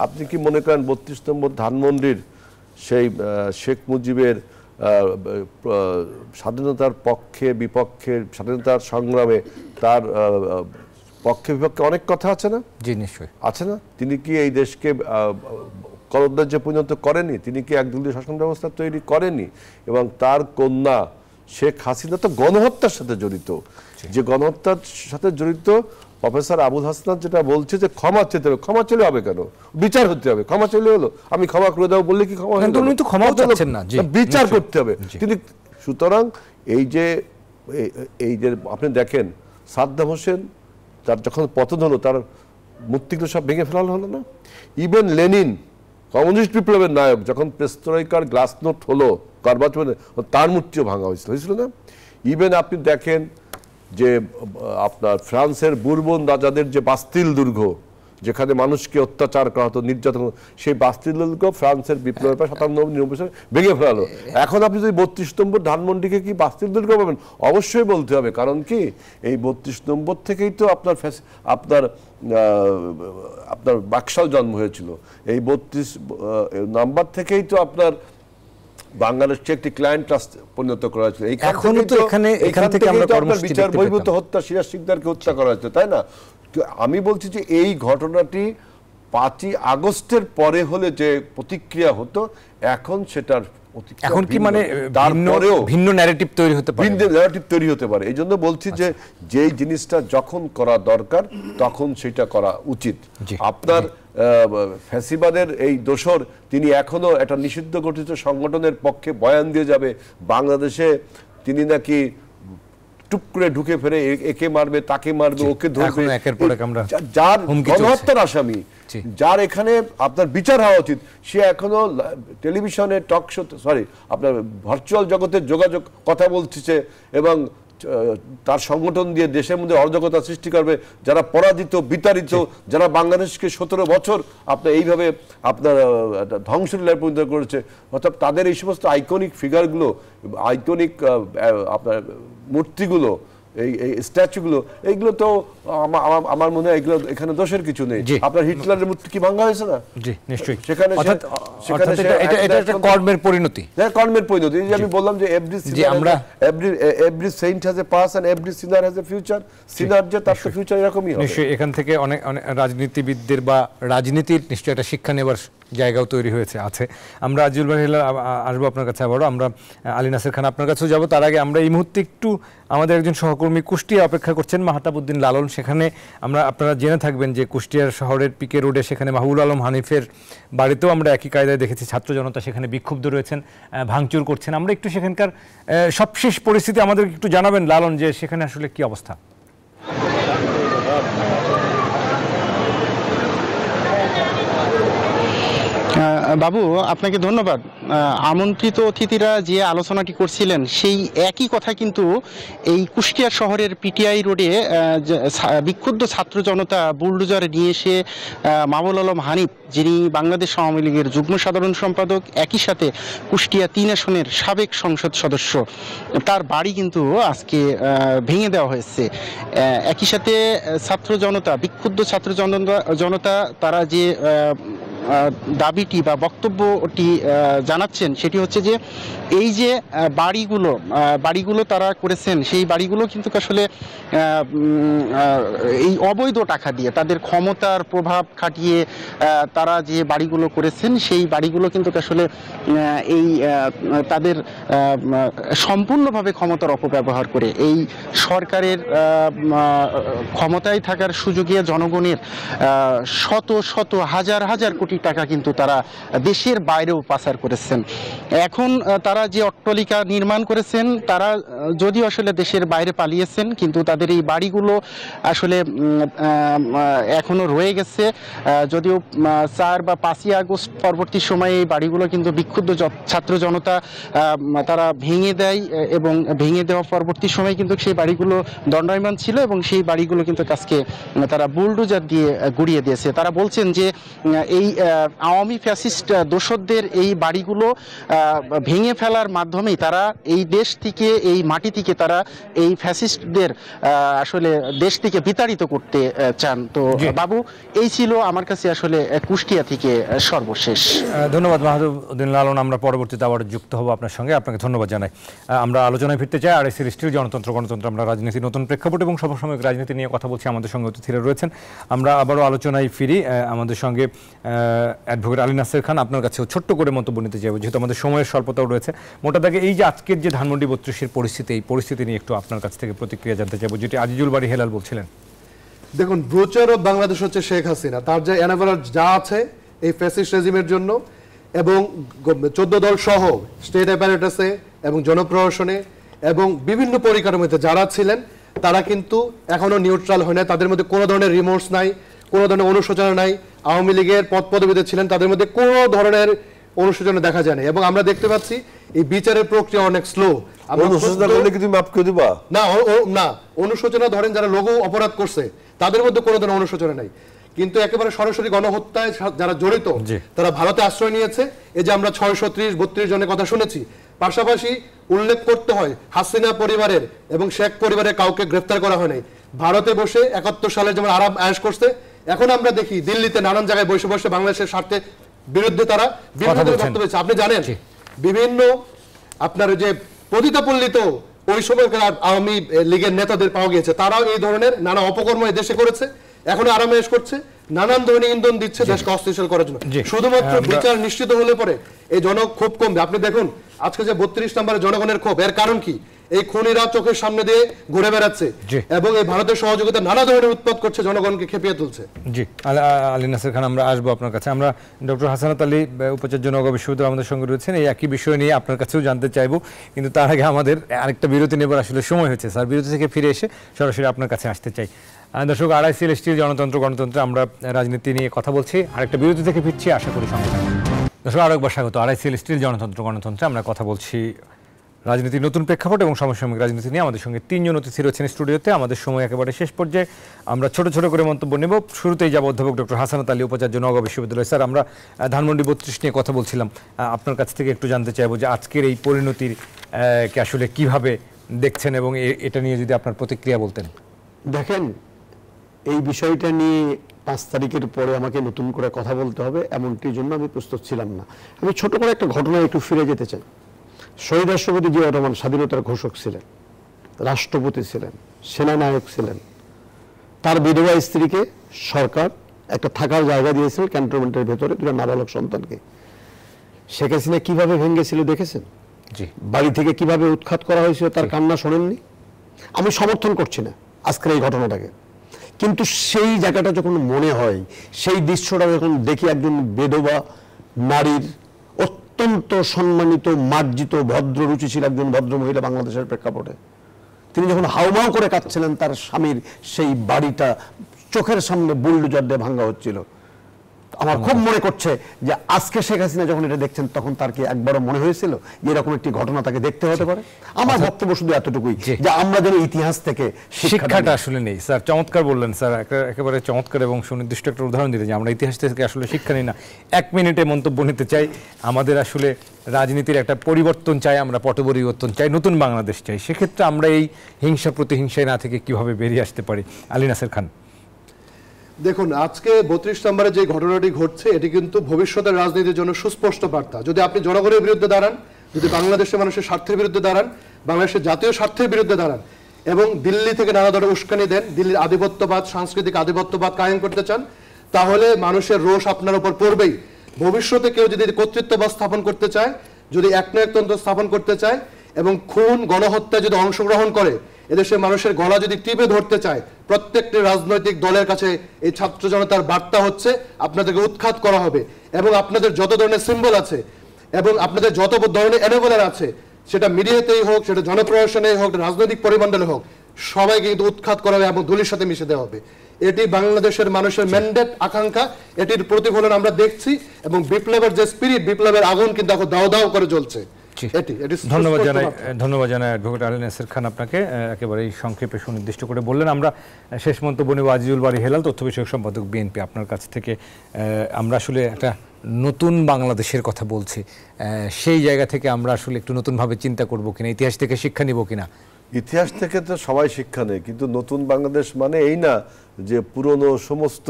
আপনি কি মনে করেন 32 নম্বর ধানমন্ডির সেই শেখ মুজিবের স্বাধীনতার পক্ষে বিপক্ষে, স্বাধীনতার সংগ্রামে তার পক্ষে বিপক্ষে অনেক কথা আছে না? জি, নিশ্চয়ই আছে না? তিনি কি এই দেশকে কলরাজ্যে পরিণত করেনি? তিনি কি একদলীয় শাসন ব্যবস্থা তৈরি করেনি? এবং তার কন্যা শেখ হাসিনা তো গণহত্যার সাথে জড়িত। যে গণহত্যার সাথে জড়িত প্রফেসর আবুল হাসনাত যেটা বলছে যে ক্ষমা চেতে হবে, ক্ষমা চেলে হবে কেন? বিচার হতে হবে। ক্ষমা চেলে হলো, আমি ক্ষমা করে দেবো বললে কি ক্ষমা? বিচার করতে হবে তিনি। সুতরাং এই যে আপনি দেখেন সাদ্দাম হোসেন তার যখন পতন হলো, তার মূর্তিগুলো সব ভেঙে ফেলানো হলো না? ইভেন লেনিন, কমিউনিস্ট বিপ্লবের নায়ক, যখন পেস্ট্রোইকার গ্লাসনোট হলো কারবাচনে, তার মূর্তিও ভাঙা হয়েছিল না? ইভেন আপনি দেখেন যে আপনার ফ্রান্সের বুরবন রাজাদের যে বাস্তিল দুর্গ, যেখানে মানুষকে অত্যাচার করা হতো, নির্যাতন, সেই বাস্তিল দুর্গ ফ্রান্সের বিপ্লবের পর 97-99 ভেঙে ফেলালো। এখন আপনি যদি 32 নম্বর ধানমন্ডিকে কি বাস্তিল দুর্গ পাবেন? অবশ্যই বলতে হবে, কারণ কি এই 32 নম্বর থেকেই তো আপনার বাকশাল জন্ম হয়েছিল। এই 32 নাম্বার থেকেই তো আপনার বাংলাদেশকে একটি ক্লায়েন্ট ট্রাস্ট পরিণত করা হয়েছিল। এখান থেকে বিচার বহির্ভূত হত্যা, সিরাজ শিকদারকে হত্যা করা হয়েছে, তাই না? আমি বলছি যে এই ঘটনাটি 5ই আগস্টের পরে হলে যে প্রতিক্রিয়া হতো, এখন সেটার এখন কি মানে ভিন্ন ন্যারেটিভ তৈরি হতে পারে, ভিন্ন ন্যারেটিভ তৈরি হতে পারে। এই জন্য বলছি যে যেই জিনিসটা যখন করা দরকার তখন সেটা করা উচিত। আপনার ফ্যাসিবাদের এই দোসর, তিনি এখনো একটা নিষিদ্ধ গঠিত সংগঠনের পক্ষে বয়ান দিয়ে যাবে বাংলাদেশে, তিনি নাকি টুপ করে ঢুকে ফেরে একে মারবে, তাকে মারবে, ওকে ধরবে, যার গণহত্যার আসামি, যার এখানে আপনার বিচার হওয়া উচিত, সে এখনো টেলিভিশনে টক শো, আপনার ভার্চুয়াল জগতের যোগাযোগ কথা বলছে এবং তার সংগঠন দিয়ে দেশের মধ্যে অরাজকতা সৃষ্টি করবে। যারা পরাজিত, বিতাড়িত, যারা বাংলাদেশকে 17 বছর আপনার এইভাবে আপনার ধ্বংসলীলায় পরিণত করেছে, অর্থাৎ তাদের এই সমস্ত আইকনিক ফিগারগুলো, আইকনিক আপনার মূর্তিগুলো, এই স্ট্যাচুগুলো, এইগুলো তো আমার মনে হয় এগুলো এখানে দোষের কিছু নেই। আপনার হিটলারের মূর্তি কি ভাঙা হয়েছে না? জি, নিশ্চয়ই। সেখানে এটা একটা কর্মের পরিণতি। হ্যাঁ, কর্মের পরিণতি। এই যে আমি বললাম যে every saint has a past and every sinner has a future. Sinner যে তার ফিউচার এরকমই হবে। নিশ্চয়ই এখান থেকে অনেক রাজনীতিবিদদের বা রাজনীতির নিশ্চয়ই একটা শিক্ষা নেবার জায়গাও তৈরি হয়েছে আছে। আমরা আজিজুল ভাই হেলাল আসবো আপনার কাছে আবারও। আমরা আলী নাসের খান আপনার কাছেও যাব। তার আগে আমরা এই মুহূর্তে একটু আমাদের একজন সহকর্মী কুষ্টিয়া অপেক্ষা করছেন, মাহতাবউদ্দিন লালন। সেখানে আপনারা জেনে থাকবেন যে কুষ্টিয়ার শহরের পিকে রোডে সেখানে মাহবুবুল আলম হানিফের বাড়িতেও আমরা একই কায়দায় দেখেছি ছাত্র জনতা সেখানে বিক্ষুব্ধ রয়েছেন, ভাঙচুর করছেন। আমরা একটু সেখানকার সবশেষ পরিস্থিতি আমাদের একটু জানাবেন লালন, যে সেখানে আসলে কি অবস্থা? বাবু, আপনাকে ধন্যবাদ। আমন্ত্রিত অতিথিরা যে আলোচনাটি করছিলেন সেই একই কথা কিন্তু এই কুষ্টিয়া শহরের পিটিআই রোডে বিক্ষুব্ধ ছাত্র জনতা বুলডোজার নিয়ে এসে মাহবুবুল আলম হানিফ, যিনি বাংলাদেশ আওয়ামী লীগের যুগ্ম সাধারণ সম্পাদক, একই সাথে কুষ্টিয়া 3 আসনের সাবেক সংসদ সদস্য, তার বাড়ি কিন্তু আজকে ভেঙে দেওয়া হয়েছে। একই সাথে ছাত্র জনতা, বিক্ষুব্ধ ছাত্র জনতা তারা যে দাবিটি বা বক্তব্যটি জানাচ্ছেন সেটি হচ্ছে যে এই যে বাড়িগুলো তারা করেছেন, সেই বাড়িগুলো কিন্তু আসলে এই অবৈধ টাকা দিয়ে তাদের ক্ষমতার প্রভাব খাটিয়ে তারা যে বাড়িগুলো করেছেন সেই বাড়িগুলো কিন্তু আসলে এই তাদের সম্পূর্ণভাবে ক্ষমতার অপব্যবহার করে এই সরকারের ক্ষমতায় থাকার সুযোগে জনগণের শত শত হাজার হাজার কোটি টাকা কিন্তু তারা দেশের বাইরেও পাচার করেছেন। এখন তারা যে অট্টালিকা নির্মাণ করেছেন, তারা যদিও আসলে দেশের বাইরে পালিয়েছেন, কিন্তু তাদের এই বাড়িগুলো আসলে এখনো রয়ে গেছে। যদিও 4 বা 5ই আগস্ট পরবর্তী সময়ে এই বাড়িগুলো কিন্তু বিক্ষুব্ধ ছাত্র জনতা তারা ভেঙে দেয়, এবং ভেঙে দেওয়া পরবর্তী সময়ে কিন্তু সেই বাড়িগুলো দণ্ডায়মান ছিল, এবং সেই বাড়িগুলো কিন্তু আজকে তারা বুলডোজার দিয়ে গুড়িয়ে দিয়েছে। তারা বলছেন যে এই আওয়ামী ফ্যাসিস্ট দোসরদের এই বাড়িগুলো ভেঙে ফেলার মাধ্যমেই তারা এই দেশ থেকে, এই মাটি থেকে তারা এই ফ্যাসিস্টদের আসলে দেশ থেকে বিতাড়িত করতে চান। তো বাবু, এই ছিল আমার কাছে আসলে কুষ্টিয়া থেকে সর্বশেষ। ধন্যবাদ মাহতাবউদ্দিন লালন। আমরা পরবর্তীতে আবার যুক্ত হব আপনার সঙ্গে। আপনাকে ধন্যবাদ জানাই। আমরা আলোচনায় ফিরতে চাই। আরএসসির স্টিল গণতন্ত্র আমরা রাজনীতি, নতুন প্রেক্ষাপট এবং সমসাময়িক রাজনীতি নিয়ে কথা বলছি। আমাদের সঙ্গে অতিথিরা রয়েছেন। আমরা আবারও আলোচনায় ফিরি। আমাদের সঙ্গে অ্যাডভোকেট আলী নাসের খান, আপনার কাছেও ছোট্ট করে মন্তব্য নিতে চাইব, যেহেতু আমাদের সময়ের স্বল্পতাও রয়েছে। মোটা দাগে এই যে আজকের যে ধানমন্ডি 32-এর পরিস্থিতি, এই পরিস্থিতি নিয়ে একটু আপনার কাছ থেকে প্রতিক্রিয়া জানতে চাইব, যেটি আজিজুল বাড়ি হেলাল বলছিলেন। দেখুন, ব্রোচার অফ বাংলাদেশ হচ্ছে শেখ হাসিনা। তার যে এনাবেলার যা আছে এই ফ্যাসিস্ট রেজিমের জন্য, এবং 14 দল সহ স্টেট অ্যাপারেটাসে এবং জনপ্রশাসনে এবং বিভিন্ন পরিকাঠামোতে যারা ছিলেন তারা কিন্তু এখনো নিউট্রাল হয় না। তাদের মধ্যে কোনো ধরনের রিমোর্স নাই, কোনো ধরনের অনুশোচনা নাই। আওয়ামী লীগের পদ পদবিতে ছিলেন, তাদের মধ্যে কোনো ধরনের অনুশোচনা দেখা যায় না। এবং আমরা দেখতে পাচ্ছি এই বিচারের প্রক্রিয়া অনেক স্লো। অনুশোচনা করলে কি তুমি মাফ করে দিবা? না, অনুশোচনা ধরেন যারা লঘু অপরাধ করছে তাদের মধ্যে কোনো ধরনের অনুশোচনা নাই, কিন্তু একেবারে সরাসরি গণহত্যায় যারা জড়িত তারা ভারতে আশ্রয় নিয়েছে। এই যে আমরা 630-32 জনের কথা শুনেছি। পাশাপাশি উল্লেখ করতে হয় হাসিনা পরিবারের এবং শেখ পরিবারের কাউকে গ্রেফতার করা হয়নি। ভারতে বসে 71 সালে যেমন আরাম আয়েশ করছে, এখন আমরা দেখি দিল্লিতে নানান জায়গায় বসে বসে বাংলাদেশের স্বার্থে বিরুদ্ধে তারা বিভিন্ন বক্তব্য দিচ্ছে। আপনি জানেন বিভিন্ন আপনার যে পতিতাপল্লিত ওই সময়কার আওয়ামী লীগের নেতাদের পাওয়া গিয়েছে, তারাও এই ধরনের নানা অপকর্ম দেশে করেছে, এখন আরামায়েশ করছে, নানান ধরনের ইন্ধন দিচ্ছে দেশকে অস্থিতিশীল করার জন্য। শুধুমাত্র বিচার নিশ্চিত হলে পরে এই জনক্ষোভ কমবে। আপনি দেখুন আজকে যে 32 নম্বরের জনগণের ক্ষোভ, এর কারণ কি? এই খুনিরা চোখের সামনে দিয়ে ঘুরে বেড়াচ্ছে এবং এই ভারতের সহযোগিতা নানা ধরনের উৎপাদ করছে, জনগণকে খেপিয়ে তুলছে। জি, আলী নাসের খান, আমরা আসবো আপনার কাছে। আমরা ডক্টর হাসানাত আলী, উপাচার্য নওগাঁ বিশ্ববিদ্যালয় আমাদের সঙ্গে রয়েছেন। এই একই বিষয় নিয়ে আপনার কাছেও জানতে চাইবো, কিন্তু তার আগে আমাদের আরেকটা বিরতি নেবার আসলে সময় হয়েছে। স্যার, বিরতি থেকে ফিরে এসে সরাসরি আপনার কাছে আসতে চাই। দর্শক, আরআইসিএল স্টিল গণতন্ত্রে আমরা রাজনীতি নিয়ে কথা বলছি। আরেকটা বিরতি থেকে ফিরছি, আশা করি সঙ্গে থাকবেন। দর্শক, আরেকবার স্বাগত। আরআইসিএল স্টিল গণতন্ত্রে আমরা কথা বলছি রাজনীতির নতুন প্রেক্ষাপট এবং সমসাময়িক রাজনীতি নিয়ে। আমাদের সঙ্গে 3 জন অতিথি রয়েছেন স্টুডিওতে। আমাদের সময় একেবারে শেষ পর্যায়ে, আমরা ছোট ছোট করে মন্তব্য নেব। শুরুতেই যাব অধ্যাপক ডক্টর হাসানাত আলী, উপাচার্য নওগাঁ বিশ্ববিদ্যালয়। স্যার, আমরা ধানমন্ডি 32 নিয়ে কথা বলছিলাম। আপনার কাছ থেকে একটু জানতে চাইবো যে আজকের এই পরিণতির কে আসলে কিভাবে দেখছেন, এবং এটা নিয়ে যদি আপনার প্রতিক্রিয়া বলতেন। দেখেন, এই বিষয়টা নিয়ে 5 তারিখের পরে আমাকে নতুন করে কথা বলতে হবে এমনটির জন্য আমি প্রস্তুত ছিলাম না। আমি ছোট করে একটা ঘটনায় একটু ফিরে যেতে চাই। শহীদ রাষ্ট্রপতি জিয়া রহমান স্বাধীনতার ঘোষক ছিলেন, রাষ্ট্রপতি ছিলেন, সেনানায়ক ছিলেন। তার বিধবা স্ত্রীকে সরকার একটা থাকার জায়গা দিয়েছিল ক্যান্টনমেন্টের ভেতরে 2টা নাবালক সন্তানকে। শেখ হাসিনা কিভাবে ভেঙেছিল দেখেছেন? জি, বাড়ি থেকে কিভাবে উৎখাত করা হয়েছিল তার কান্না শোনেননি? আমি সমর্থন করছি না আজকের এই ঘটনাটাকে, কিন্তু সেই জায়গাটা যখন মনে হয়, সেই দৃশ্যটা যখন দেখি একজন বেধবা নারীর, অত্যন্ত সম্মানিত, মার্জিত, ভদ্র রুচিশীল একজন ভদ্র মহিলা বাংলাদেশের প্রেক্ষাপটে, তিনি যখন হাউমাউ করে কাঁদছিলেন, তার স্বামীর সেই বাড়িটা চোখের সামনে বুলডোজার দিয়ে ভাঙা হচ্ছিল, আমার খুব মনে করছে যে আজকে শেখ হাসিনা যখন এটা দেখছেন তখন তার কি একবারও মনে হয়েছিল যে এরকম একটি ঘটনা তাকে দেখতে হতে পারে? আমার বক্তব্য শুধু এতটুকুই যে আমরা যেন ইতিহাস থেকে শিক্ষাটা আসলে নেই। স্যার চমৎকার বললেন স্যার, একেবারে চমৎকার এবং সুনির্দিষ্ট একটা উদাহরণ দিলেন যে আমরা ইতিহাস থেকে আসলে শিক্ষা নিই না। 1 মিনিটে মন্তব্য নিতে চাই, আমাদের আসলে রাজনীতির একটা পরিবর্তন চাই, আমরা পট পরিবর্তন চাই, নতুন বাংলাদেশ চাই। সেক্ষেত্রে আমরা এই হিংসা প্রতিহিংসায় না থেকে কিভাবে বেরিয়ে আসতে পারি? আলী নাসের খান। দেখুন, আজকে 32 নম্বরে যে ঘটনাটি ঘটছে এটি কিন্তু ভবিষ্যতের রাজনীতির জন্য সুস্পষ্ট বার্তা। যদি আপনি জনগণের বিরুদ্ধে দাঁড়ান, যদি বাংলাদেশের মানুষের স্বার্থের বিরুদ্ধে দাঁড়ান, বাংলাদেশের জাতীয় স্বার্থের বিরুদ্ধে দাঁড়ান এবং দিল্লি থেকে নানা ধরনের উস্কানি দেন, দিল্লির আধিপত্যবাদ, সাংস্কৃতিক আধিপত্যবাদ কায়েম করতে চান, তাহলে মানুষের রোষ আপনার উপর পড়বেই। ভবিষ্যতে কেউ যদি কর্তৃত্ববাদ স্থাপন করতে চায়, যদি একনায়কতন্ত্র স্থাপন করতে চায় এবং খুন গণহত্যায় যদি অংশগ্রহণ করে, এদেশের মানুষের গলা যদি টিপে ধরতে চায়, প্রত্যেকটি রাজনৈতিক দলের কাছে এই ছাত্র জনতার বার্তা হচ্ছে আপনাদেরকে উৎখাত করা হবে এবং আপনাদের যত ধরনের সিম্বল আছে এবং আপনাদের যত ধরনের এনেবলার আছে, সেটা মিডিয়াতেই হোক, সেটা জনপ্রশাসনেই হোক, রাজনৈতিক পরিমণ্ডলে হোক, সবাইকে কিন্তু উৎখাত করা হবে এবং দলের সাথে মিশে দেওয়া হবে। এটি বাংলাদেশের মানুষের ম্যান্ডেট, আকাঙ্ক্ষা, এটির প্রতিফলন আমরা দেখছি এবং বিপ্লবের যে স্পিরিট, বিপ্লবের আগুন কিন্তু এখন দাও দাও করে জ্বলছে। ধন্যবাদ জানাই অ্যাডভোকেট আলী নাসের খান আপনাকে, একেবারেই সংক্ষেপে সুনির্দিষ্ট করে বললেন। আমরা শেষ মন্তব্য নেব আজিজুল বারী হেলাল, তথ্য বিষয়ক সম্পাদক বিএনপি, আপনার কাছ থেকে। আমরা আসলে একটা নতুন বাংলাদেশের কথা বলছি, সেই জায়গা থেকে আমরা আসলে একটু নতুনভাবে চিন্তা করব কিনা, ইতিহাস থেকে শিক্ষা নিব কিনা? ইতিহাস থেকে তো সবাই শিক্ষা নেয়, কিন্তু নতুন বাংলাদেশ মানে এই না যে পুরনো সমস্ত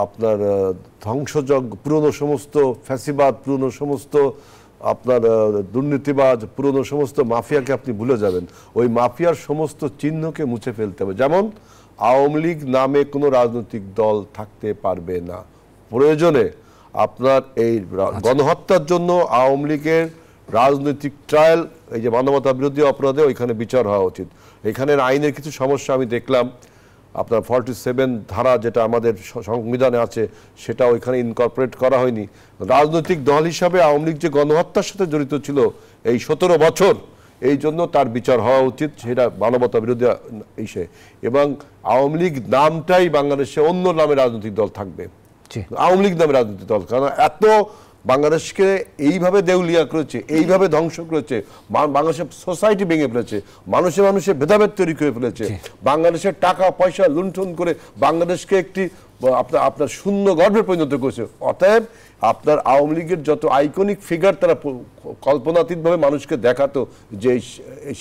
আপনার ধ্বংসযজ্ঞ, পুরনো সমস্ত ফ্যাসিবাদ, পুরনো সমস্ত আপনার দুর্নীতিবাজ, পুরনো সমস্ত মাফিয়াকে আপনি ভুলে যাবেন। ওই মাফিয়ার সমস্ত চিহ্নকে মুছে ফেলতে হবে। যেমন আওয়ামী লীগ নামে কোনো রাজনৈতিক দল থাকতে পারবে না। প্রয়োজনে আপনার এই গণহত্যার জন্য আওয়ামী লীগের রাজনৈতিক ট্রায়াল, এই যে মানবতা বিরোধী অপরাধে, ওইখানে বিচার হওয়া উচিত। এখানের আইনের কিছু সমস্যা আমি দেখলাম, আপনার 47 ধারা যেটা আমাদের সংবিধানে আছে সেটা ওইখানে ইনকর্পোরেট করা হয়নি। রাজনৈতিক দল হিসাবে আওয়ামী লীগ যে গণহত্যার সাথে জড়িত ছিল এই 17 বছর, এই জন্য তার বিচার হওয়া উচিত, সেটা মানবতা বিরোধী ইসে। এবং আওয়ামী লীগ নামটাই বাংলাদেশে অন্য নামে রাজনৈতিক দল থাকবে, আওয়ামী লীগ নামে রাজনৈতিক দল। কারণ এত বাংলাদেশকে এইভাবে দেউলিয়া করেছে, এইভাবে ধ্বংস করেছে, বাংলাদেশের সোসাইটি ভেঙে ফেলেছে, মানুষে মানুষে ভেদাভেদ তৈরি করে ফেলেছে, বাংলাদেশের টাকা পয়সা লুণ্ঠন করে বাংলাদেশকে একটি আপনার শূন্য গর্ভে পরিণত করেছে। অতএব আপনার আওয়ামী লীগের যত আইকনিক ফিগার তারা কল্পনাতীতভাবে মানুষকে দেখাতো, যে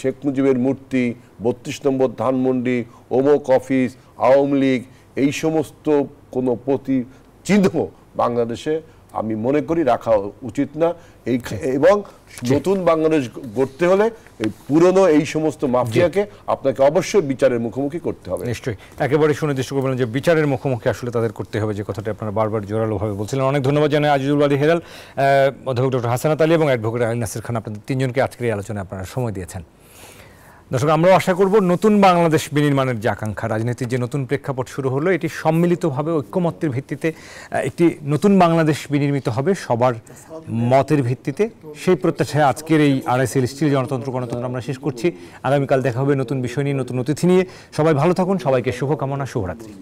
শেখ মুজিবের মূর্তি, 32 নম্বর ধানমন্ডি, অমুক অফিস, আওয়ামী লীগ, এই সমস্ত কোনো চিহ্ন বাংলাদেশে আমি মনে করি রাখা উচিত না। এবং নতুন বাংলাদেশ গড়তে হলে এই পুরনো এই সমস্ত মাফিয়াকে আপনাকে অবশ্যই বিচারের মুখোমুখি করতে হবে। নিশ্চয়ই, একেবারে সুনির্দিষ্ট করে বলেন যে বিচারের মুখোমুখি আসলে তাদের করতে হবে, যে কথাটা আপনারা বারবার জোরালোভাবে বলছিলেন। অনেক ধন্যবাদ জানাই আজিজুল বারী হেলাল, অধ্যাপক ডক্টর হাসানাত আলী এবং অ্যাডভোকেট আলী নাসের খান, আপনাদের তিনজনকে আজকের এই আলোচনায় আপনারা সময় দিয়েছেন। দর্শক, আমরাও আশা করব নতুন বাংলাদেশ বিনির্মাণের যে আকাঙ্ক্ষা, রাজনীতির যে নতুন প্রেক্ষাপট শুরু হলো, এটি সম্মিলিতভাবে ঐক্যমত্যের ভিত্তিতে একটি নতুন বাংলাদেশ বিনির্মিত হবে, সবার মতের ভিত্তিতে। সেই প্রত্যাশায় আজকের এই আড়াইসিএল স্টিল গণতন্ত্র আমরা শেষ করছি। আগামীকাল দেখা হবে নতুন বিষয় নিয়ে, নতুন অতিথি নিয়ে। সবাই ভালো থাকুন, সবাইকে শুভকামনা, শুভরাত্রি।